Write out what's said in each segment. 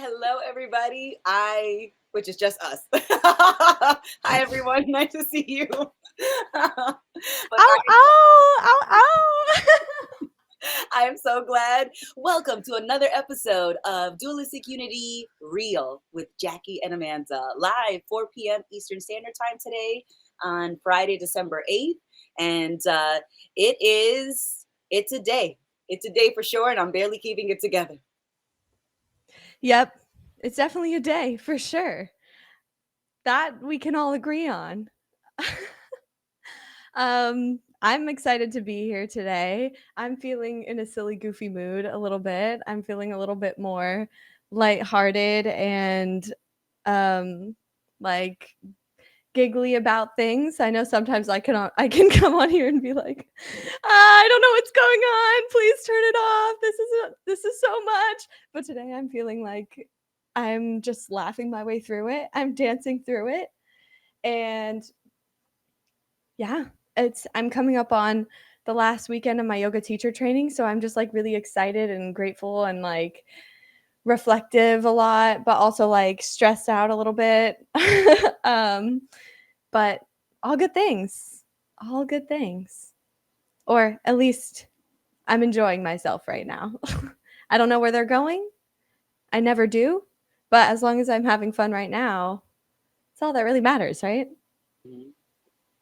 Hello, everybody. Which is just us. Hi, everyone. Nice to see you. But Ow, ow, ow, ow. I am so glad. Welcome to another episode of Dualistic Unity Real with Jackie and Amanda, live 4 p.m. Eastern Standard Time today on Friday, December 8th. And it's a day. It's a day for sure, and I'm barely keeping it together. Yep, it's definitely a day for sure. That we can all agree on. I'm excited to be here today. I'm feeling in a silly, goofy mood a little bit. I'm feeling a little bit more lighthearted and um like giggly about things. I know sometimes I can come on here and be like, I don't know what's going on. Please turn it off. This is so much. But today I'm feeling like I'm just laughing my way through it. I'm dancing through it. And yeah, I'm coming up on the last weekend of my yoga teacher training, so I'm just like really excited and grateful and like reflective a lot, but also like stressed out a little bit. um but all good things. All good things. Or at least I'm enjoying myself right now. I don't know where they're going. I never do. But as long as I'm having fun right now, it's all that really matters, right? Mhm.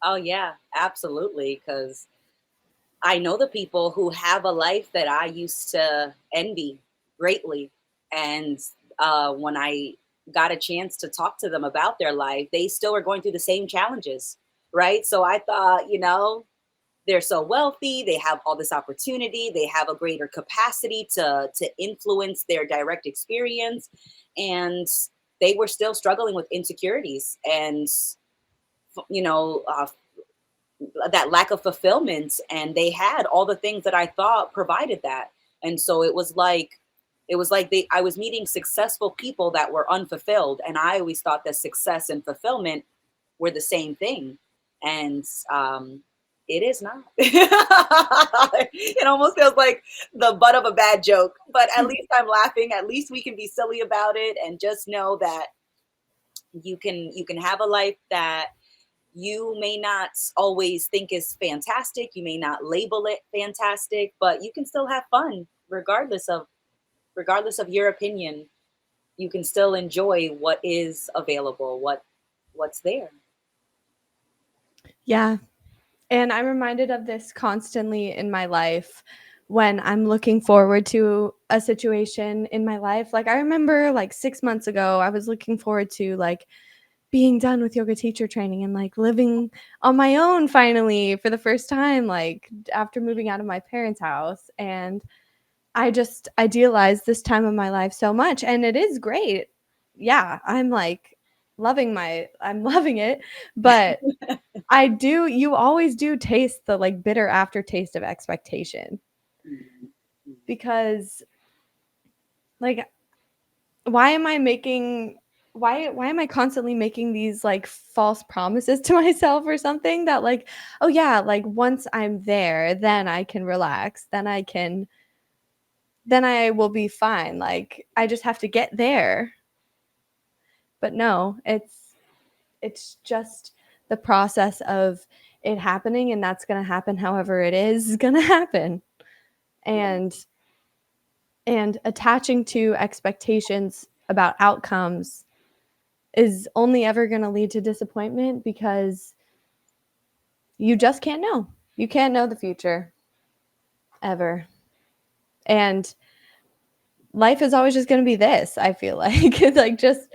Oh, yeah, absolutely. Because I know the people who have a life that I used to envy greatly. And when I got a chance to talk to them about their life, they still are going through the same challenges, right? So I thought, they're so wealthy, they have all this opportunity, they have a greater capacity to influence their direct experience. And they were still struggling with insecurities and, you know, uh, that lack of fulfillment, and they had all the things that I thought provided that. And so it was like I was meeting successful people that were unfulfilled, and I always thought that success and fulfillment were the same thing. And it is not. It almost feels like the butt of a bad joke, but at least I'm laughing. At least we can be silly about it and just know that you can have a life that you may not always think is fantastic. You may not label it fantastic, but you can still have fun regardless of your opinion. You can still enjoy what is available, what's there. Yeah. And I'm reminded of this constantly in my life when I'm looking forward to a situation in my life. Like I remember like 6 months ago, I was looking forward to like being done with yoga teacher training and like living on my own finally for the first time, like after moving out of my parents' house. And I just idealized this time of my life so much. And it is great. Yeah, I'm loving it. But you always do taste the like bitter aftertaste of expectation Mhm. because like why am I making why am I constantly making these like false promises to myself or something that like, oh yeah, like once I'm there, then I can relax, then I will be fine. Like I just have to get there. But no, it's just the process of it happening, and that's going to happen however it is going to happen. Yeah. And attaching to expectations about outcomes is only ever going to lead to disappointment because you just can't know. You can't know the future ever. And life is always just going to be this, I feel like. It's like just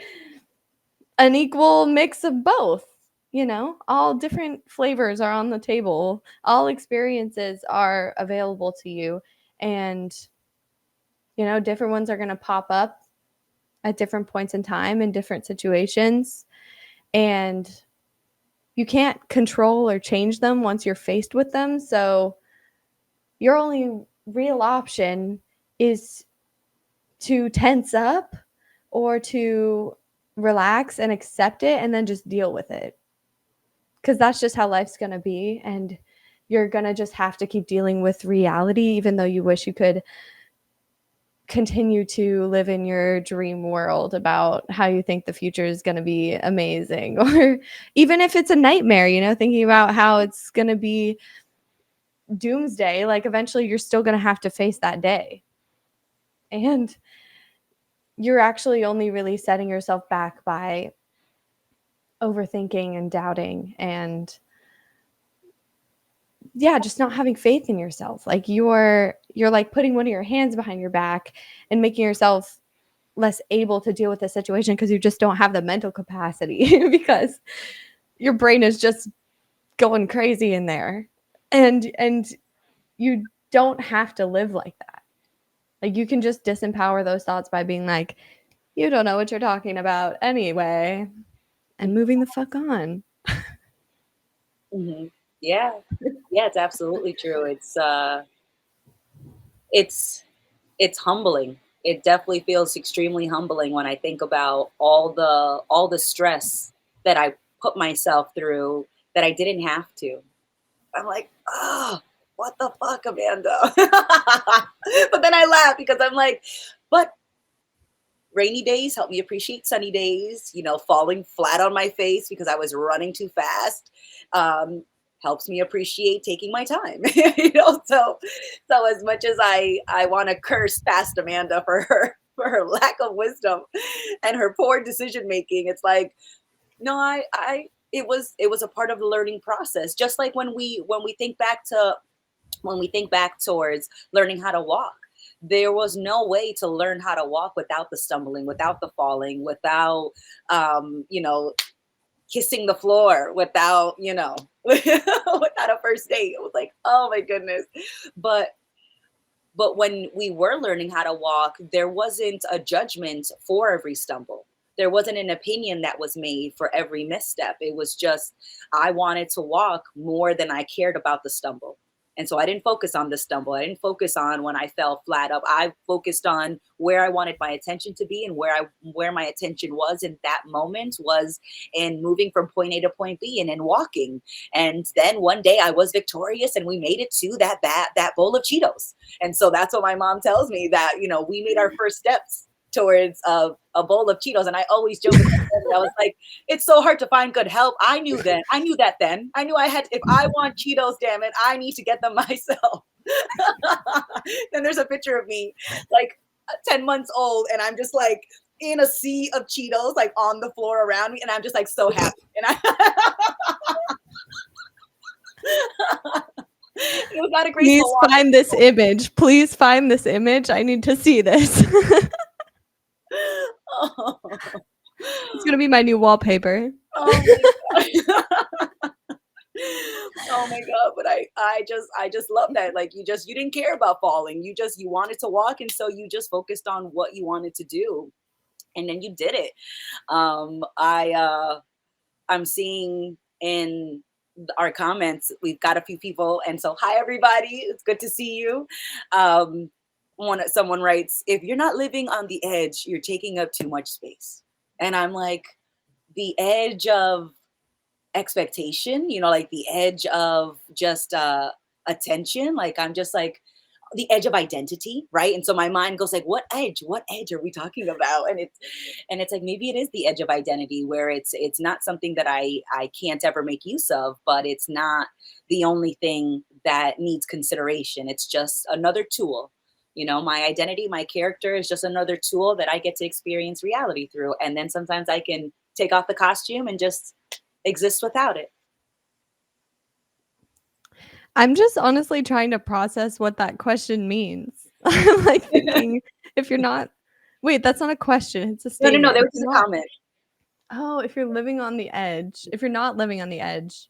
an equal mix of both. You know, all different flavors are on the table, all experiences are available to you. And, you know, different ones are going to pop up at different points in time in different situations. And you can't control or change them once you're faced with them. So your only real option is to tense up or to relax and accept it and then just deal with it. Because that's just how life's going to be. And you're going to just have to keep dealing with reality, even though you wish you could continue to live in your dream world about how you think the future is going to be amazing, or even if it's a nightmare, thinking about how it's going to be doomsday, like eventually you're still going to have to face that day. And you're actually only really setting yourself back by overthinking and doubting and just not having faith in yourself. Like you're like putting one of your hands behind your back and making yourself less able to deal with the situation because you just don't have the mental capacity because your brain is just going crazy in there. And you don't have to live like that. Like you can just disempower those thoughts by being like, you don't know what you're talking about anyway, and moving the fuck on. Mm-hmm. Yeah. Yeah, it's absolutely true. It's it's humbling. It definitely feels extremely humbling when I think about all the stress that I put myself through that I didn't have to. I'm like, oh, what the fuck, Amanda? But then I laugh because I'm like, but rainy days help me appreciate sunny days. Falling flat on my face because I was running too fast um, helps me appreciate taking my time. So as much as I want to curse past Amanda for her lack of wisdom and her poor decision making, it's like, no, I it was a part of the learning process. Just like when we think back towards learning how to walk, there was no way to learn how to walk without the stumbling, without the falling, without um, you know, kissing the floor, without, without a first date. It was like, oh my goodness. But when we were learning how to walk, there wasn't a judgment for every stumble. There wasn't an opinion that was made for every misstep. It was just, I wanted to walk more than I cared about the stumble. And so I didn't focus on the stumble. I didn't focus on when I fell flat up. I focused on where I wanted my attention to be, and where my attention was in that moment was in moving from point A to point B and in walking. And then one day I was victorious and we made it to that bowl of Cheetos. And so that's what my mom tells me, that, we made our first steps towards a bowl of Cheetos. And I always joke with my family, I was like, it's so hard to find good help. I knew that then. I knew I had, if I want Cheetos, damn it, I need to get them myself. Then there's a picture of me like 10 months old, and I'm just like in a sea of Cheetos, like on the floor around me. And I'm just like so happy. And it was not a graceful Please find this image. Please find this image. I need to see this. Oh. It's gonna be my new wallpaper. Oh my god. Oh my god, but I just love that. Like, you didn't care about falling. You wanted to walk, and so you just focused on what you wanted to do, and then you did it. I'm seeing in our comments, we've got a few people, and so hi everybody, it's good to see you. Someone writes, if you're not living on the edge, you're taking up too much space. And I'm like, the edge of expectation, like the edge of just attention. Like, I'm just like, the edge of identity, right? And so my mind goes like, what edge are we talking about? And it's like, maybe it is the edge of identity, where it's not something that I can't ever make use of, but it's not the only thing that needs consideration. It's just another tool. My identity, my character is just another tool that I get to experience reality through. And then sometimes I can take off the costume and just exist without it. I'm just honestly trying to process what that question means. I'm like thinking, if you're not, wait, that's not a question. It's a No, statement. there If was just you're a not, comment. oh, if you're living on the edge, if you're not living on the edge,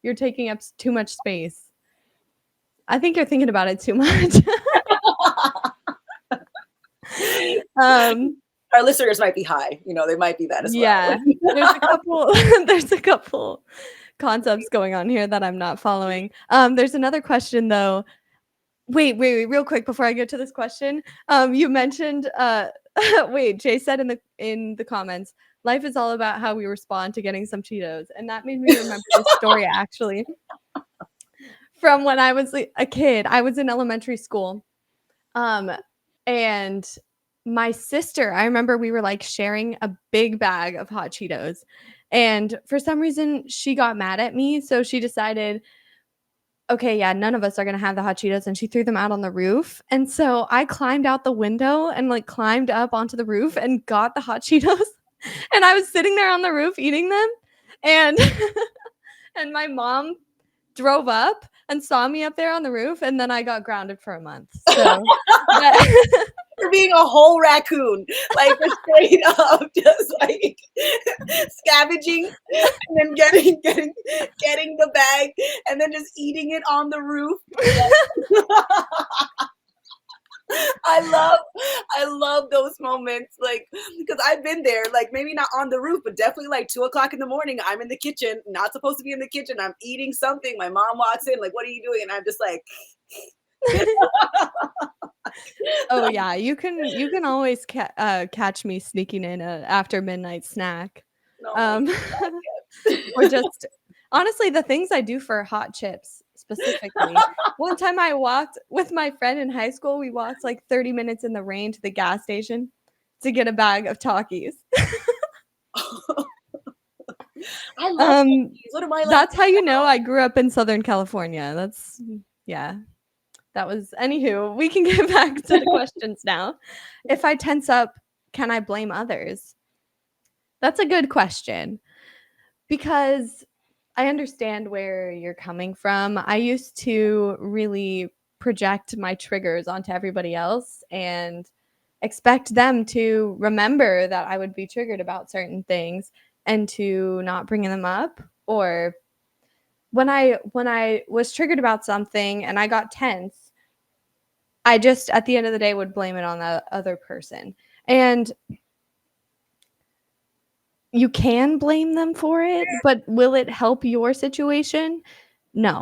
you're taking up too much space. I think you're thinking about it too much. um, Our listeners might be high, they might be that as well. yeah, there's a couple, there's a couple concepts going on here that I'm not following. There's another question though. Wait, real quick before I get to this question. You mentioned wait, Jay said in the comments, life is all about how we respond to getting some Cheetos. And that made me remember this story actually from when I was a kid. I was in elementary school. Um And my sister, I remember we were like sharing a big bag of hot Cheetos. And for some reason, she got mad at me. So she decided, okay, yeah, none of us are going to have the hot Cheetos. And she threw them out on the roof. And so I climbed out the window and like climbed up onto the roof and got the hot Cheetos. And I was sitting there on the roof eating them. And and my mom drove up and saw me up there on the roof, and then I got grounded for a month. So that For being a whole raccoon, like straight up, just like scavenging, and then getting the bag, and then just eating it on the roof. I love those moments, like, because I've been there, like maybe not on the roof, but definitely like 2 o'clock in the morning. I'm in the kitchen, not supposed to be in the kitchen. I'm eating something. My mom walks in, like, "What are you doing?" And I'm just like, Oh yeah, you can always catch me sneaking in a after midnight snack. "Oh my Um, god, or yes." just honestly, the things I do for hot chips specifically. One time I walked with my friend in high school, we walked like 30 minutes in the rain to the gas station to get a bag of Takis. I love Um, cookies. What am I like? that's how you know I grew up in Southern California. That's yeah. That was anywho, we can get back to the questions now. If I tense up, can I blame others? That's a good question because I understand where you're coming from. I used to really project my triggers onto everybody else and expect them to remember that I would be triggered about certain things and to not bringing them up, or when I was triggered about something and I got tense, I just at the end of the day would blame it on the other person. And you can blame them for it, but will it help your situation? No.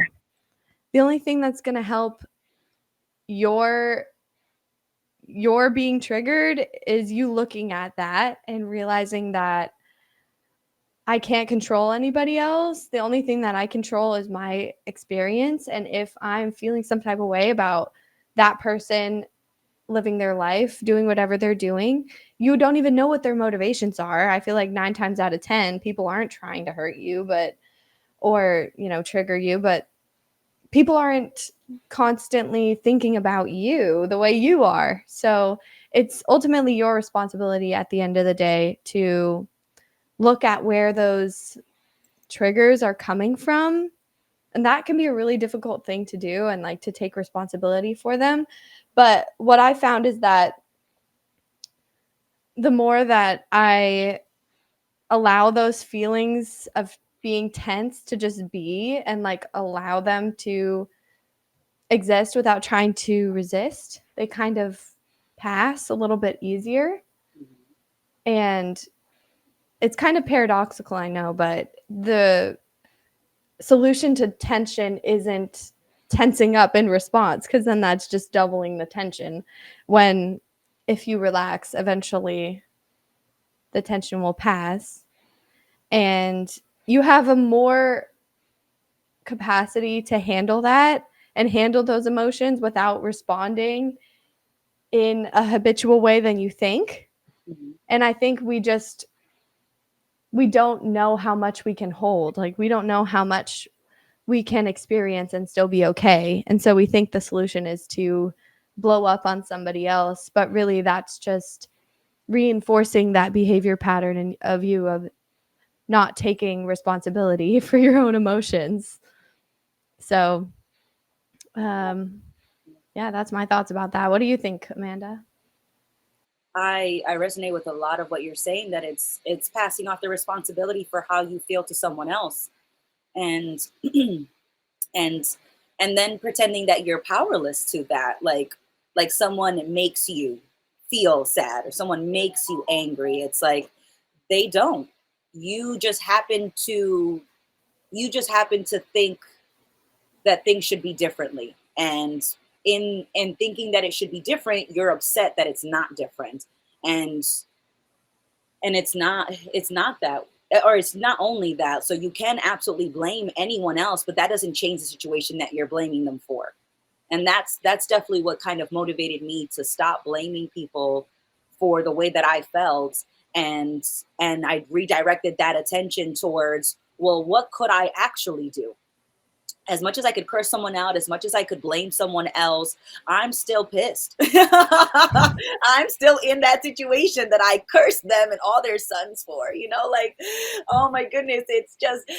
The only thing that's going to help your your being triggered is you looking at that and realizing that I can't control anybody else. The only thing that I control is my experience, and if I'm feeling some type of way about that person living their life, doing whatever they're doing, you don't even know what their motivations are. I feel like 9 times out of 10 people aren't trying to hurt you, but or, trigger you, but people aren't constantly thinking about you the way you are. So, it's ultimately your responsibility at the end of the day to look at where those triggers are coming from. And that can be a really difficult thing to do and like to take responsibility for them. But what I found is that the more that I allow those feelings of being tense to just be and like allow them to exist without trying to resist, they kind of pass a little bit easier. And it's kind of paradoxical, I know, but the solution to tension isn't tensing up in response, because then that's just doubling the tension. When if you relax, eventually the tension will pass and you have a more capacity to handle that and handle those emotions without responding in a habitual way than you think. And I think we don't know how much we can hold. Like we don't know how much we can experience and still be okay. And so we think the solution is to blow up on somebody else, but really that's just reinforcing that behavior pattern of you of not taking responsibility for your own emotions. So, yeah, that's my thoughts about that. What do you think, Amanda? I resonate with a lot of what you're saying, that it's passing off the responsibility for how you feel to someone else, and and and then pretending that you're powerless to that, like someone makes you feel sad or someone makes you angry. It's like they don't. You just happen to think that things should be differently, and in thinking that it should be different, you're upset that it's not different. And and it's not that, or it's not only that. So you can absolutely blame anyone else, but that doesn't change the situation that you're blaming them for. And that's definitely what kind of motivated me to stop blaming people for the way that I felt, and I redirected that attention towards, well, what could I actually do? As much as I could curse someone out, as much as I could blame someone else, I'm still pissed. I'm still in that situation that I cursed them and all their sons for, like, oh my goodness. It's just,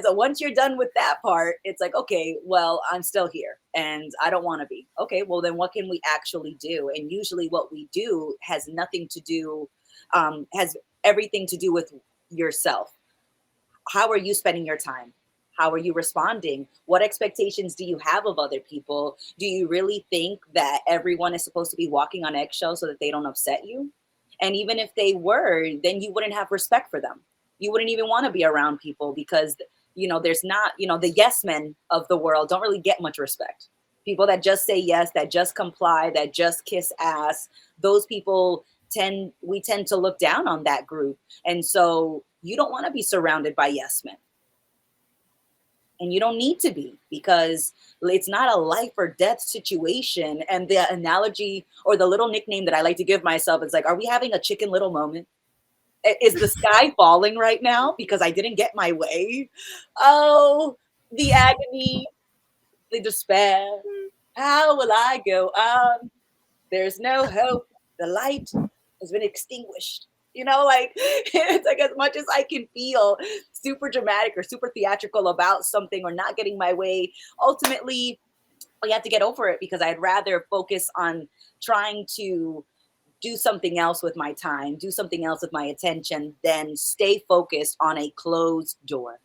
once you're done with that part, it's like, okay, well, I'm still here and I don't want to be. Okay, well, then what can we actually do? And usually what we do has nothing to do, has everything to do with yourself. How are you spending your time? How are you responding? What expectations do you have of other people? Do you really think that everyone is supposed to be walking on eggshells so that they don't upset you? And even if they were, then you wouldn't have respect for them. You wouldn't even want to be around people because, there's not, the yes men of the world don't really get much respect. People that just say yes, that just comply, that just kiss ass, those people we tend to look down on that group. And so you don't want to be surrounded by yes men. And you don't need to be, because it's not a life or death situation. And the analogy or the little nickname that I like to give myself is like, are we having a Chicken Little moment? Is the sky falling right now because I didn't get my way? Oh, the agony, the despair. How will I go on? There's no hope. The light has been extinguished. Like, it's like, as much as I can feel super dramatic or super theatrical about something or not getting my way, ultimately we have to get over it, because I'd rather focus on trying to do something else with my time, do something else with my attention, than stay focused on a closed door.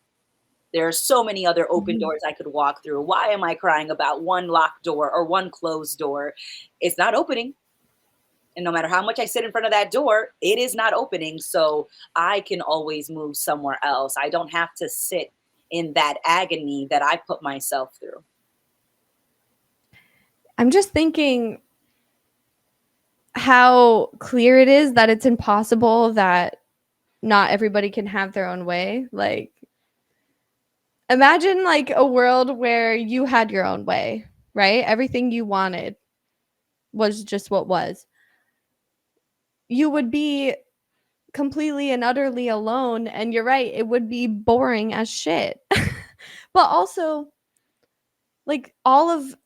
There are so many other open Mhm. doors I could walk through. Why am I crying about one locked door or one closed door? It's not opening. And no matter how much I sit in front of that door, it is not opening. So I can always move somewhere else. I don't have to sit in that agony that I put myself through. I'm just thinking how clear it is that it's impossible that not everybody can have their own way. Like, imagine like a world where you had your own way, right? Everything you wanted was just what was. You would be completely and utterly alone, and you're right, it would be boring as shit. But also, like,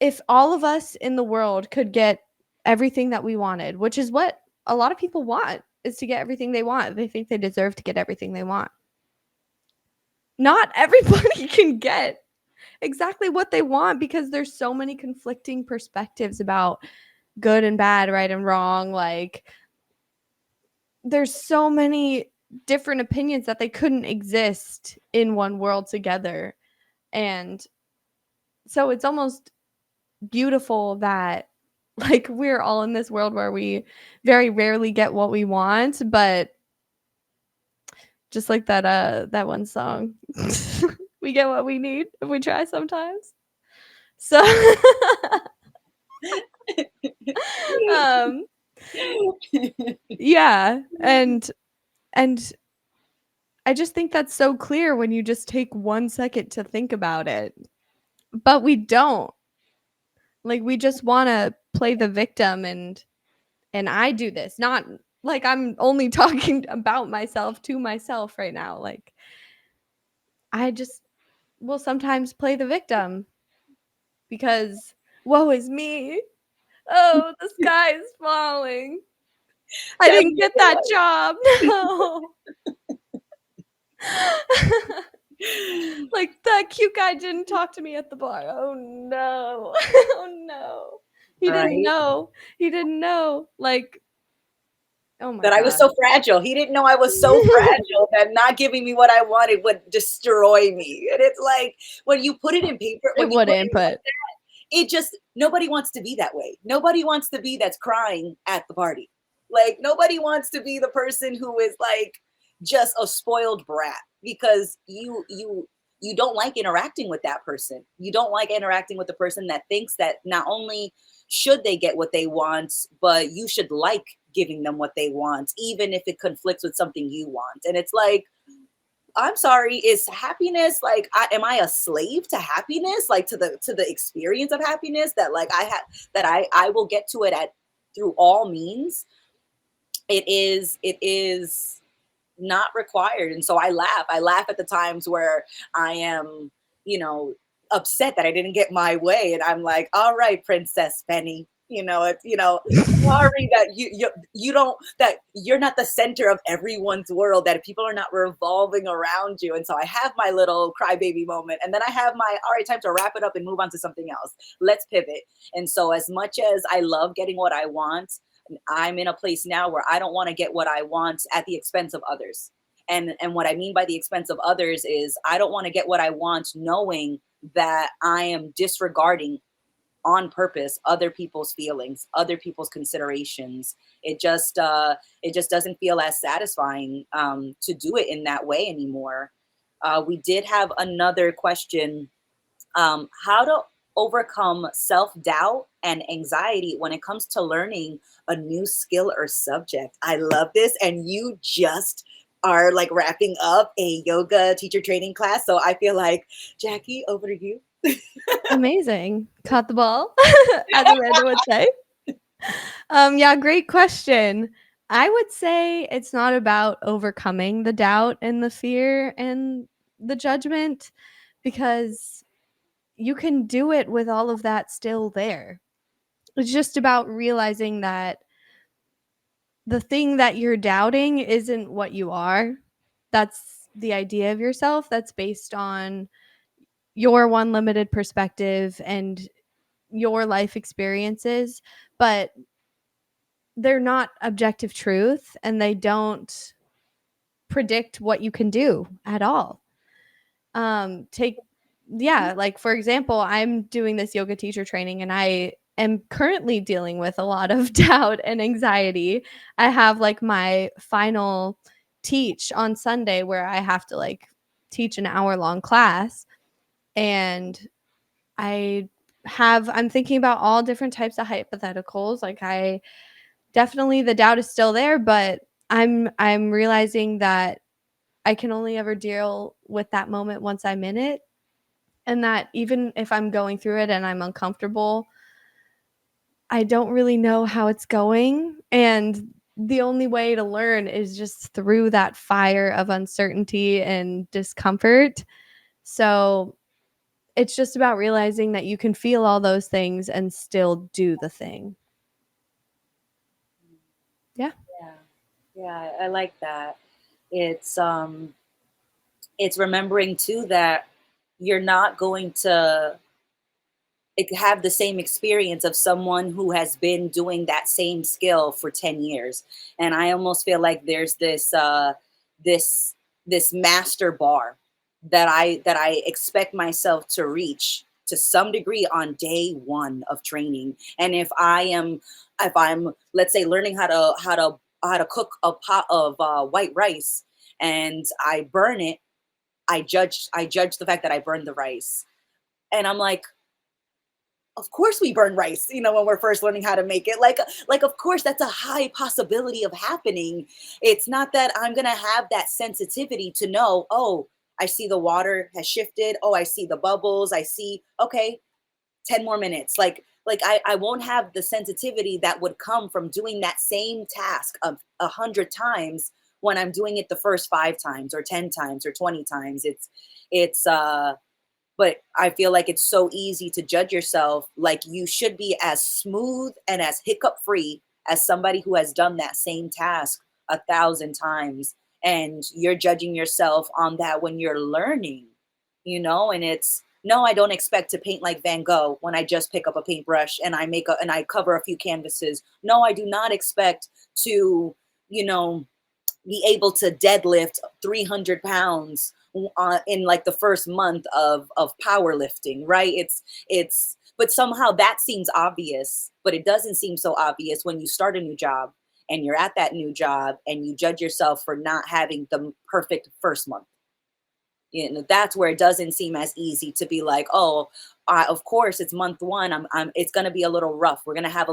if all of us in the world could get everything that we wanted, which is what a lot of people want, is to get everything they want. They think they deserve to get everything they want. Not everybody can get exactly what they want, because there's so many conflicting perspectives about good and bad, right and wrong. Like, there's so many different opinions that they couldn't exist in one world together. And so it's almost beautiful that, like, we're all in this world where we very rarely get what we want, but just like that one song, we get what we need if we try sometimes. So um yeah, and I just think that's so clear when you just take 1 second to think about it. But we don't. Like, we just want to play the victim, and I do this. Not like I'm only talking about myself to myself right now. Like, I just will sometimes play the victim because woe is me. Oh, the sky is falling. I Tell didn't me get that job. No. Like, that cute guy didn't talk to me at the bar. Oh no. Oh no. He didn't right? know. He didn't know. Like, oh my That I was god. so fragile. He didn't know I was so fragile that not giving me what I wanted would destroy me. And it's like, when you put it in paper, It when you put wouldn't, it like but that, it just, nobody wants to be that way. Nobody wants to be that's crying at the party. Like, nobody wants to be the person who is like just a spoiled brat, because you don't like interacting with that person. You don't like interacting with the person that thinks that not only should they get what they want, but you should like giving them what they want, even if it conflicts with something you want. And it's like, I'm sorry, is happiness like am I a slave to happiness? Like to the experience of happiness that like I have that I will get to it at through all means. It is not required. And so I laugh. I laugh at the times where I am, you know, upset that I didn't get my way. And I'm like, all right, Princess Penny, it's, sorry that you don't, that you're not the center of everyone's world, that people are not revolving around you. And so I have my little crybaby moment. And then I have my, all right, time to wrap it up and move on to something else. Let's pivot. And so as much as I love getting what I want, I'm in a place now where I don't want to get what I want at the expense of others. And what I mean by the expense of others is I don't want to get what I want knowing that I am disregarding on purpose other people's feelings, other people's considerations. It just doesn't feel as satisfying to do it in that way anymore. We did have another question, how to overcome self doubt and anxiety when it comes to learning a new skill or subject. I love this. And you just are like wrapping up a yoga teacher training class. So I feel like, Jackie, over to you. Amazing. Caught the ball, as Amanda would say. Yeah, great question. I would say it's not about overcoming the doubt and the fear and the judgment, because you can do it with all of that still there. It's just about realizing that the thing that you're doubting isn't what you are. That's the idea of yourself. That's based on your one limited perspective and your life experiences, but they're not objective truth and they don't predict what you can do at all. Take Yeah, like for example, I'm doing this yoga teacher training and I am currently dealing with a lot of doubt and anxiety. I have like my final teach on Sunday where I have to like teach an hour-long class, and I'm thinking about all different types of hypotheticals. Like I definitely, the doubt is still there, but I'm realizing that I can only ever deal with that moment once I'm in it, and that even if I'm going through it and I'm uncomfortable, I don't really know how it's going, and the only way to learn is just through that fire of uncertainty and discomfort. So, it's just about realizing that you can feel all those things and still do the thing. Yeah. Yeah. Yeah, I like that. It's it's remembering too that you're not going to have the same experience of someone who has been doing that same skill for 10 years. And I almost feel like there's this this master bar that I expect myself to reach to some degree on day one of training. And if I'm, let's say, learning how to cook a pot of white rice, and I burn it, I judge the fact that I burned the rice. And I'm like, of course we burn rice, when we're first learning how to make it. Like of course that's a high possibility of happening. It's not that I'm going to have that sensitivity to know, oh, I see the water has shifted, oh, I see the bubbles, I see, okay, 10 more minutes. I won't have the sensitivity that would come from doing that same task of 100 times when I'm doing it the first 5 times or 10 times or 20 times. It's but I feel like it's so easy to judge yourself. Like you should be as smooth and as hiccup free as somebody who has done that same task 1,000 times. And you're judging yourself on that when you're learning, and it's, no, I don't expect to paint like Van Gogh when I just pick up a paintbrush and I cover a few canvases. No, I do not expect to, you know, be able to deadlift 300 pounds in like the first month of powerlifting, right? But somehow that seems obvious, but it doesn't seem so obvious when you start a new job and you're at that new job and you judge yourself for not having the perfect first month. That's where it doesn't seem as easy to be like, oh, of course it's month one. It's going to be a little rough. We're going to have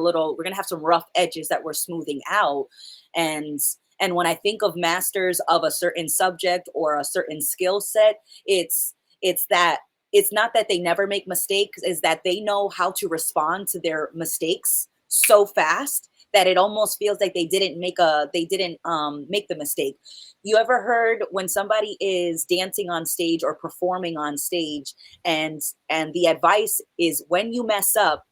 some rough edges that we're smoothing out. And And when I think of masters of a certain subject or a certain skill set, it's that it's not that they never make mistakes, is that they know how to respond to their mistakes so fast that it almost feels like they didn't make the mistake. You ever heard when somebody is dancing on stage or performing on stage, and the advice is, when you mess up,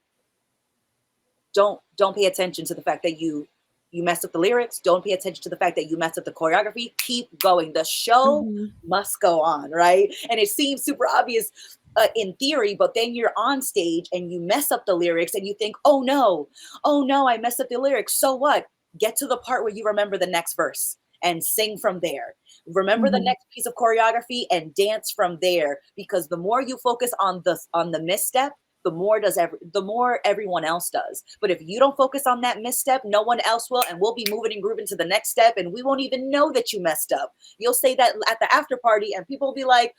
don't pay attention to the fact that you messed up the lyrics. Don't pay attention to the fact that you messed up the choreography. Keep going. The show Mhm. must go on, right? And it seems super obvious in theory, but then you're on stage and you mess up the lyrics and you think, oh no, I messed up the lyrics. So what? Get to the part where you remember the next verse and sing from there. Remember the Mhm. next piece of choreography and dance from there, because the more you focus on the misstep, the more everyone else does. But if you don't focus on that misstep, no one else will, and we'll be moving and grooving to the next step, and we won't even know that you messed up. You'll say that at the after party, and people will be like,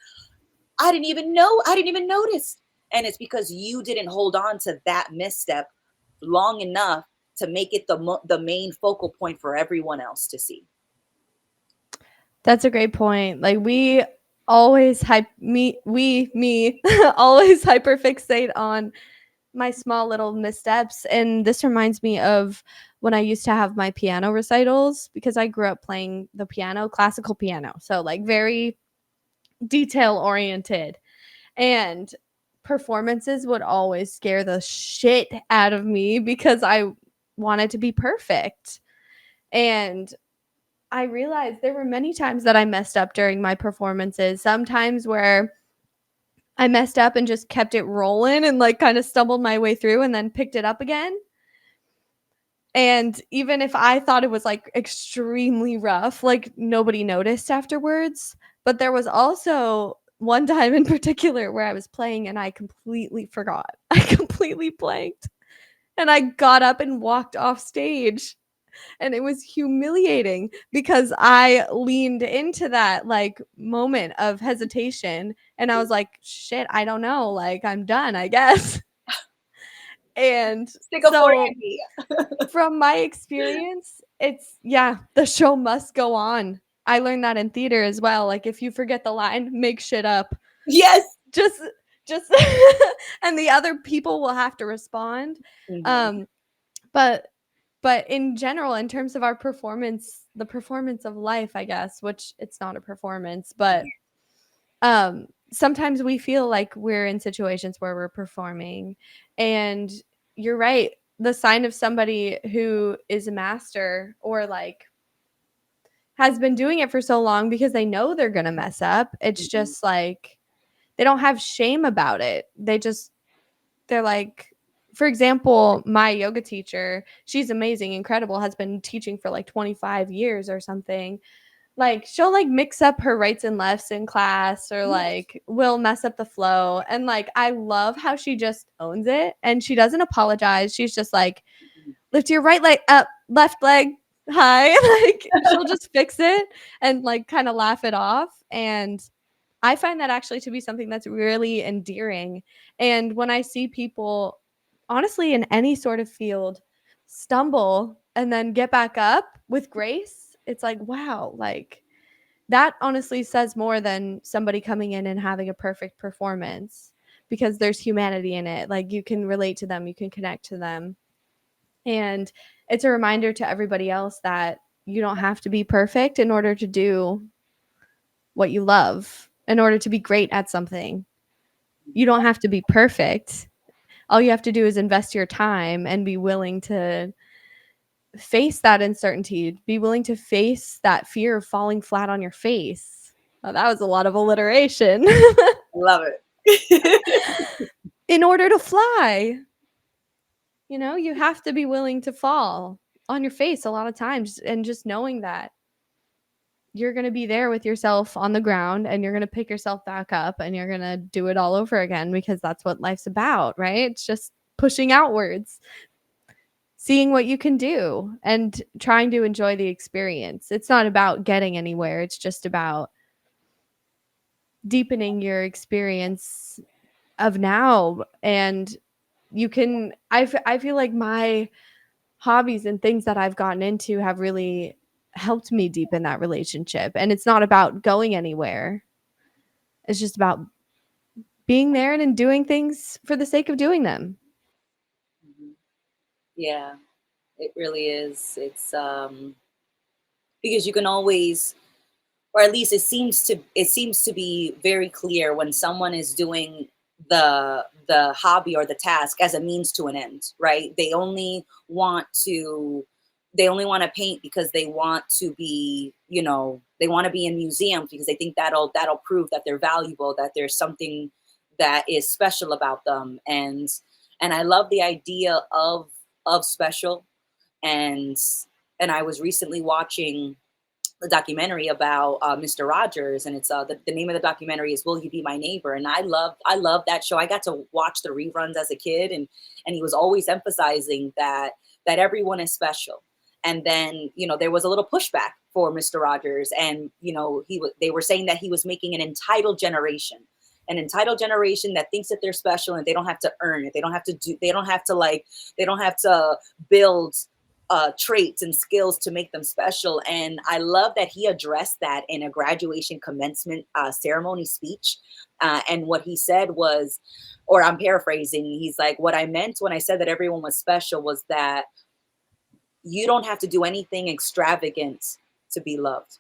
I didn't even notice. And it's because you didn't hold on to that misstep long enough to make it the main focal point for everyone else to see. That's a great point. Like we always hype me we me always hyperfixate on my small little missteps, and this reminds me of when I used to have my piano recitals because I grew up playing the piano, classical piano. So like very detail oriented, and performances would always scare the shit out of me because I wanted to be perfect. And I realized there were many times that I messed up during my performances. Sometimes where I messed up and just kept it rolling and like kind of stumbled my way through and then picked it up again. And even if I thought it was like extremely rough, like nobody noticed afterwards. But there was also one time in particular where I was playing and I completely forgot. I completely blanked. And I got up and walked off stage, and it was humiliating because I leaned into that like moment of hesitation and I was like, shit, I don't know, like I'm done, I guess. And Stick a fork so in me. from my experience, it's yeah, the show must go on. I learned that in theater as well. Like if you forget the line, make shit up. Yes. Just just and the other people will have to respond. Mhm. Um but but in general, in terms of our performance, the performance of life, I guess, which it's not a performance, but sometimes we feel like we're in situations where we're performing. And you're right. The sign of somebody who is a master or like has been doing it for so long because they know they're going to mess up. It's Mhm. just like they don't have shame about it. They're like, for example, my yoga teacher, she's amazing, incredible, has been teaching for like 25 years or something. Like she'll like mix up her rights and lefts in class or Yes. like will mess up the flow. And like I love how she just owns it and she doesn't apologize. She's just like, lift your right leg up, left leg high. Like she'll just fix it and like kind of laugh it off. And I find that actually to be something that's really endearing. And when I see people, honestly, in any sort of field, stumble and then get back up with grace, it's like, wow, like that honestly says more than somebody coming in and having a perfect performance because there's humanity in it. Like you can relate to them, you can connect to them. And it's a reminder to everybody else that you don't have to be perfect in order to do what you love, in order to be great at something. You don't have to be perfect. All you have to do is invest your time and be willing to face that uncertainty, be willing to face that fear of falling flat on your face. Oh, that was a lot of alliteration. Love it. In order to fly, you have to be willing to fall on your face a lot of times. And just knowing that you're going to be there with yourself on the ground and you're going to pick yourself back up and you're going to do it all over again because that's what life's about, right? It's just pushing outwards, seeing what you can do and trying to enjoy the experience. It's not about getting anywhere, it's just about deepening your experience of now. And I feel like my hobbies and things that I've gotten into have really helped me deepen that relationship. And it's not about going anywhere. It's just about being there and doing things for the sake of doing them. Mhm. Yeah, it really is. It's because you can always, or at least it seems to be very clear when someone is doing the hobby or the task as a means to an end, right? They only want to paint because they want to be, they want to be in museums because they think that'll prove that they're valuable, that there's something that is special about them. And I love the idea of special. And and I was recently watching a documentary about Mr. Rogers, and it's the name of the documentary is "Will You Be My Neighbor?" And I love that show. I got to watch the reruns as a kid, and he was always emphasizing that everyone is special. And then there was a little pushback for Mr. Rogers, and they were saying that he was making an entitled generation that thinks that they're special and they don't have to earn it. They don't have to build traits and skills to make them special. And I love that he addressed that in a graduation commencement ceremony speech. And what he said was, or I'm paraphrasing, he's like, what I meant when I said that everyone was special was that you don't have to do anything extravagant to be loved.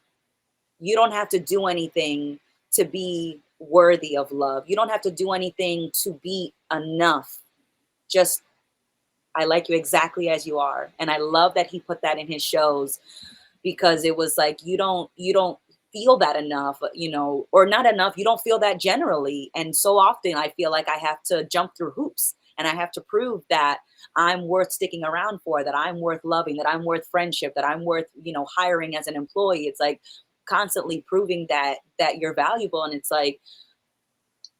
You don't have to do anything to be worthy of love. You don't have to do anything to be enough. Just I like you exactly as you are. And I love that he put that in his shows, because it was like you don't feel that enough, or not enough. You don't feel that generally. And so often I feel like I have to jump through hoops and I have to prove that I'm worth sticking around for, that I'm worth loving, that I'm worth friendship, that I'm worth, hiring as an employee. It's like constantly proving that you're valuable. And it's like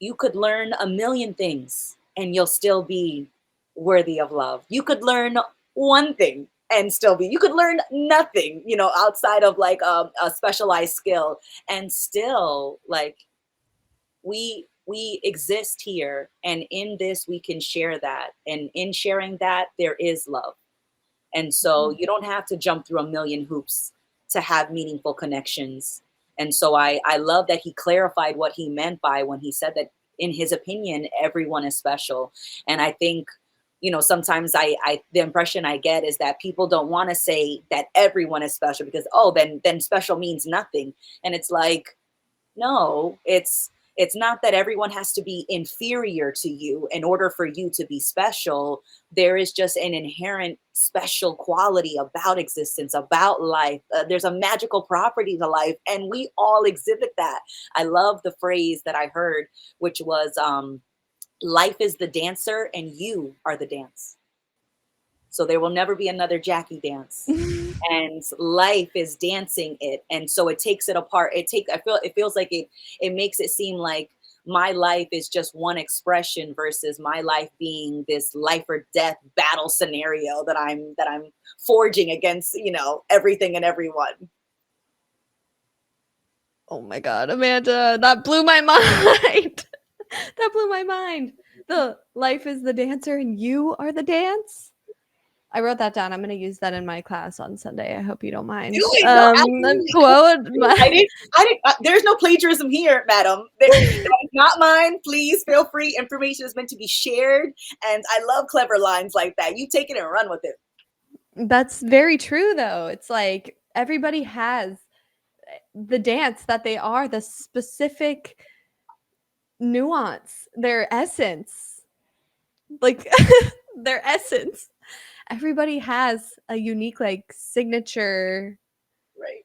you could learn a million things and you'll still be worthy of love. You could learn one thing and still be. You could learn nothing, outside of like a specialized skill, and still like we exist here, and in this we can share that, and in sharing that there is love. And so Mhm. you don't have to jump through a million hoops to have meaningful connections. And so I love that he clarified what he meant by when he said that in his opinion, everyone is special. And I think, sometimes I the impression I get is that people don't want to say that everyone is special because, oh, then special means nothing. And it's like, no, it's not that everyone has to be inferior to you in order for you to be special. There is just an inherent special quality about existence, about life. There's a magical property to life, and we all exhibit that. I love the phrase that I heard, which was, life is the dancer and you are the dance. So there will never be another Jackie dance. And life is dancing it. And so it takes it apart. It feels like it makes it seem like my life is just one expression versus my life being this life or death battle scenario that I'm forging against, everything and everyone. Oh my god, Amanda, that blew my mind. That blew my mind. The life is the dancer and you are the dance. I wrote that down. I'm going to use that in my class on Sunday. I hope you don't Do mind. it. No, absolutely. Quote I my didn't. There's no plagiarism here, madam. That is not mine. Please feel free. Information is meant to be shared, and I love clever lines like that. You take it and run with it. That's very true though. It's like everybody has the dance that they are, the specific nuance, their essence. Like their essence. Everybody has a unique like signature Right.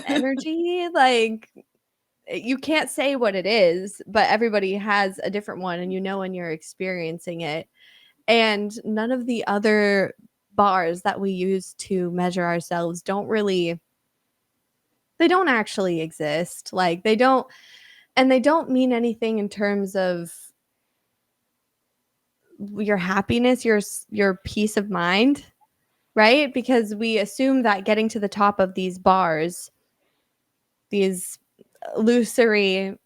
energy, like you can't say what it is, but everybody has a different one and when you're experiencing it. And none of the other bars that we use to measure ourselves they don't actually exist. Like they don't mean anything in terms of your happiness, your peace of mind, right? Because we assume that getting to the top of these bars, these illusory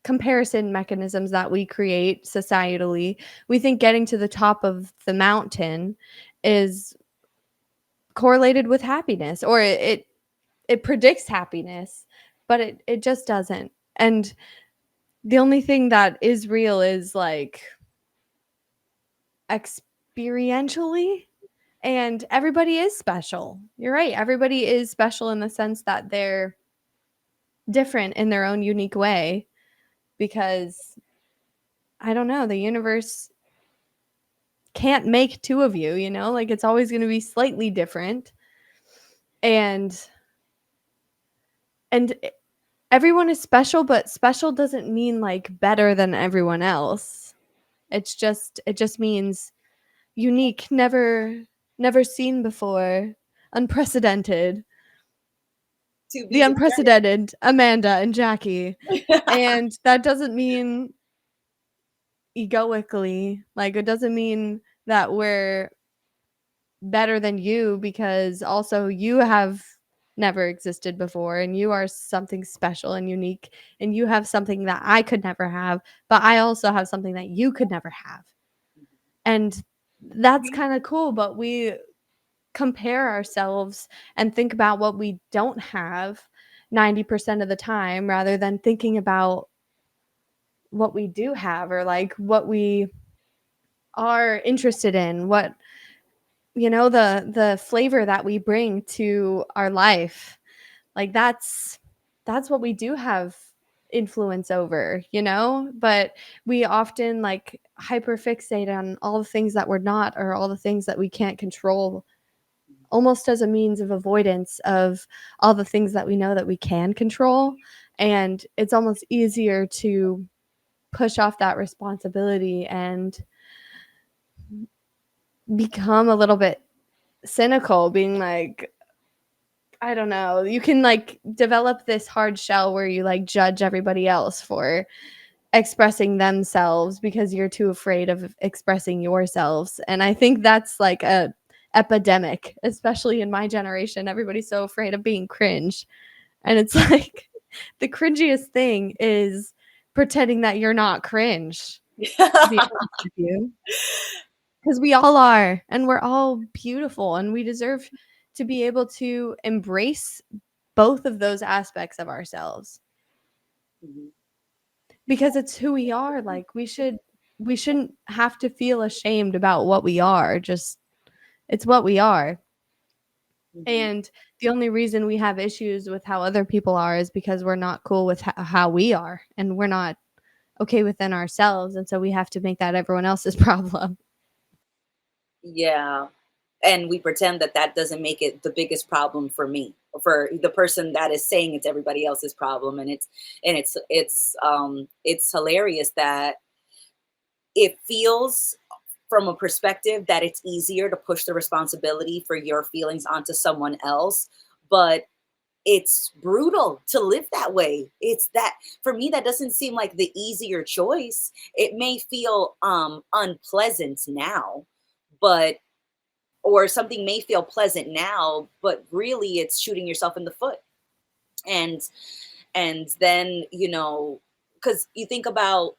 comparison mechanisms that we create societally, we think getting to the top of the mountain is correlated with happiness, or it predicts happiness, but it just doesn't. And the only thing that is real is like experientially, and everybody is special. You're right. Everybody is special in the sense that they're different in their own unique way, because I don't know, the universe can't make two of you, you know? Like it's always going to be slightly different. And and everyone is special, but special doesn't mean like better than everyone else. It just means unique, never seen before, unprecedented. To The be unprecedented Amanda and Jackie. determined. And that doesn't mean egoically, like it doesn't mean that we're better than you, because also you have never existed before and you are something special and unique, and you have something that I could never have, but I also have something that you could never have. And that's kind of cool, but we compare ourselves and think about what we don't have 90% of the time, rather than thinking about what we do have, or like what we are interested in, what, you know, the flavor that we bring to our life. Like that's what we do have influence over, you know? But we often like hyperfixate on all the things that we're not, or all the things that we can't control, almost as a means of avoidance of all the things that we know that we can control. And it's almost easier to push off that responsibility and become a little bit cynical, being like, I don't know, you can like develop this hard shell where you like judge everybody else for expressing themselves because you're too afraid of expressing yourselves. And I think that's like a epidemic, especially in my generation. Everybody's so afraid of being cringe. And it's like the cringiest thing is pretending that you're not cringe, to be honest with you. Because we all are, and we're all beautiful, and we deserve to be able to embrace both of those aspects of ourselves, Mhm. because it's who we are. Like we shouldn't have to feel ashamed about what we are. Just it's what we are. Mhm. And the only reason we have issues with how other people are is because we're not cool with how we are, and we're not okay within ourselves, and so we have to make that everyone else's problem. Yeah. And we pretend that that doesn't make it the biggest problem for me, for the person that is saying it's everybody else's problem. And it's hilarious that it feels from a perspective that it's easier to push the responsibility for your feelings onto someone else, but it's brutal to live that way. It's that for me that doesn't seem like the easier choice. It may feel unpleasant now, but or something may feel pleasant now, but really it's shooting yourself in the foot. And then, because you think about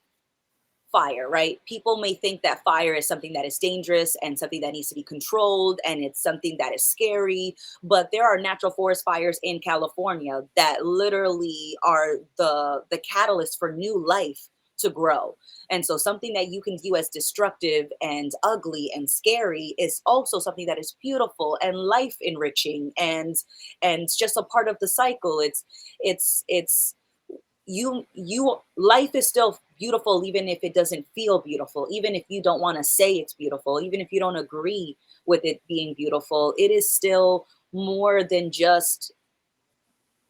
fire, right? People may think that fire is something that is dangerous and something that needs to be controlled and it's something that is scary. But there are natural forest fires in California that literally are the catalyst for new life to grow. And so something that you can view as destructive and ugly and scary is also something that is beautiful and life enriching and just a part of the cycle. It's you life is still beautiful even if it doesn't feel beautiful, even if you don't want to say it's beautiful, even if you don't agree with it being beautiful. It is still more than just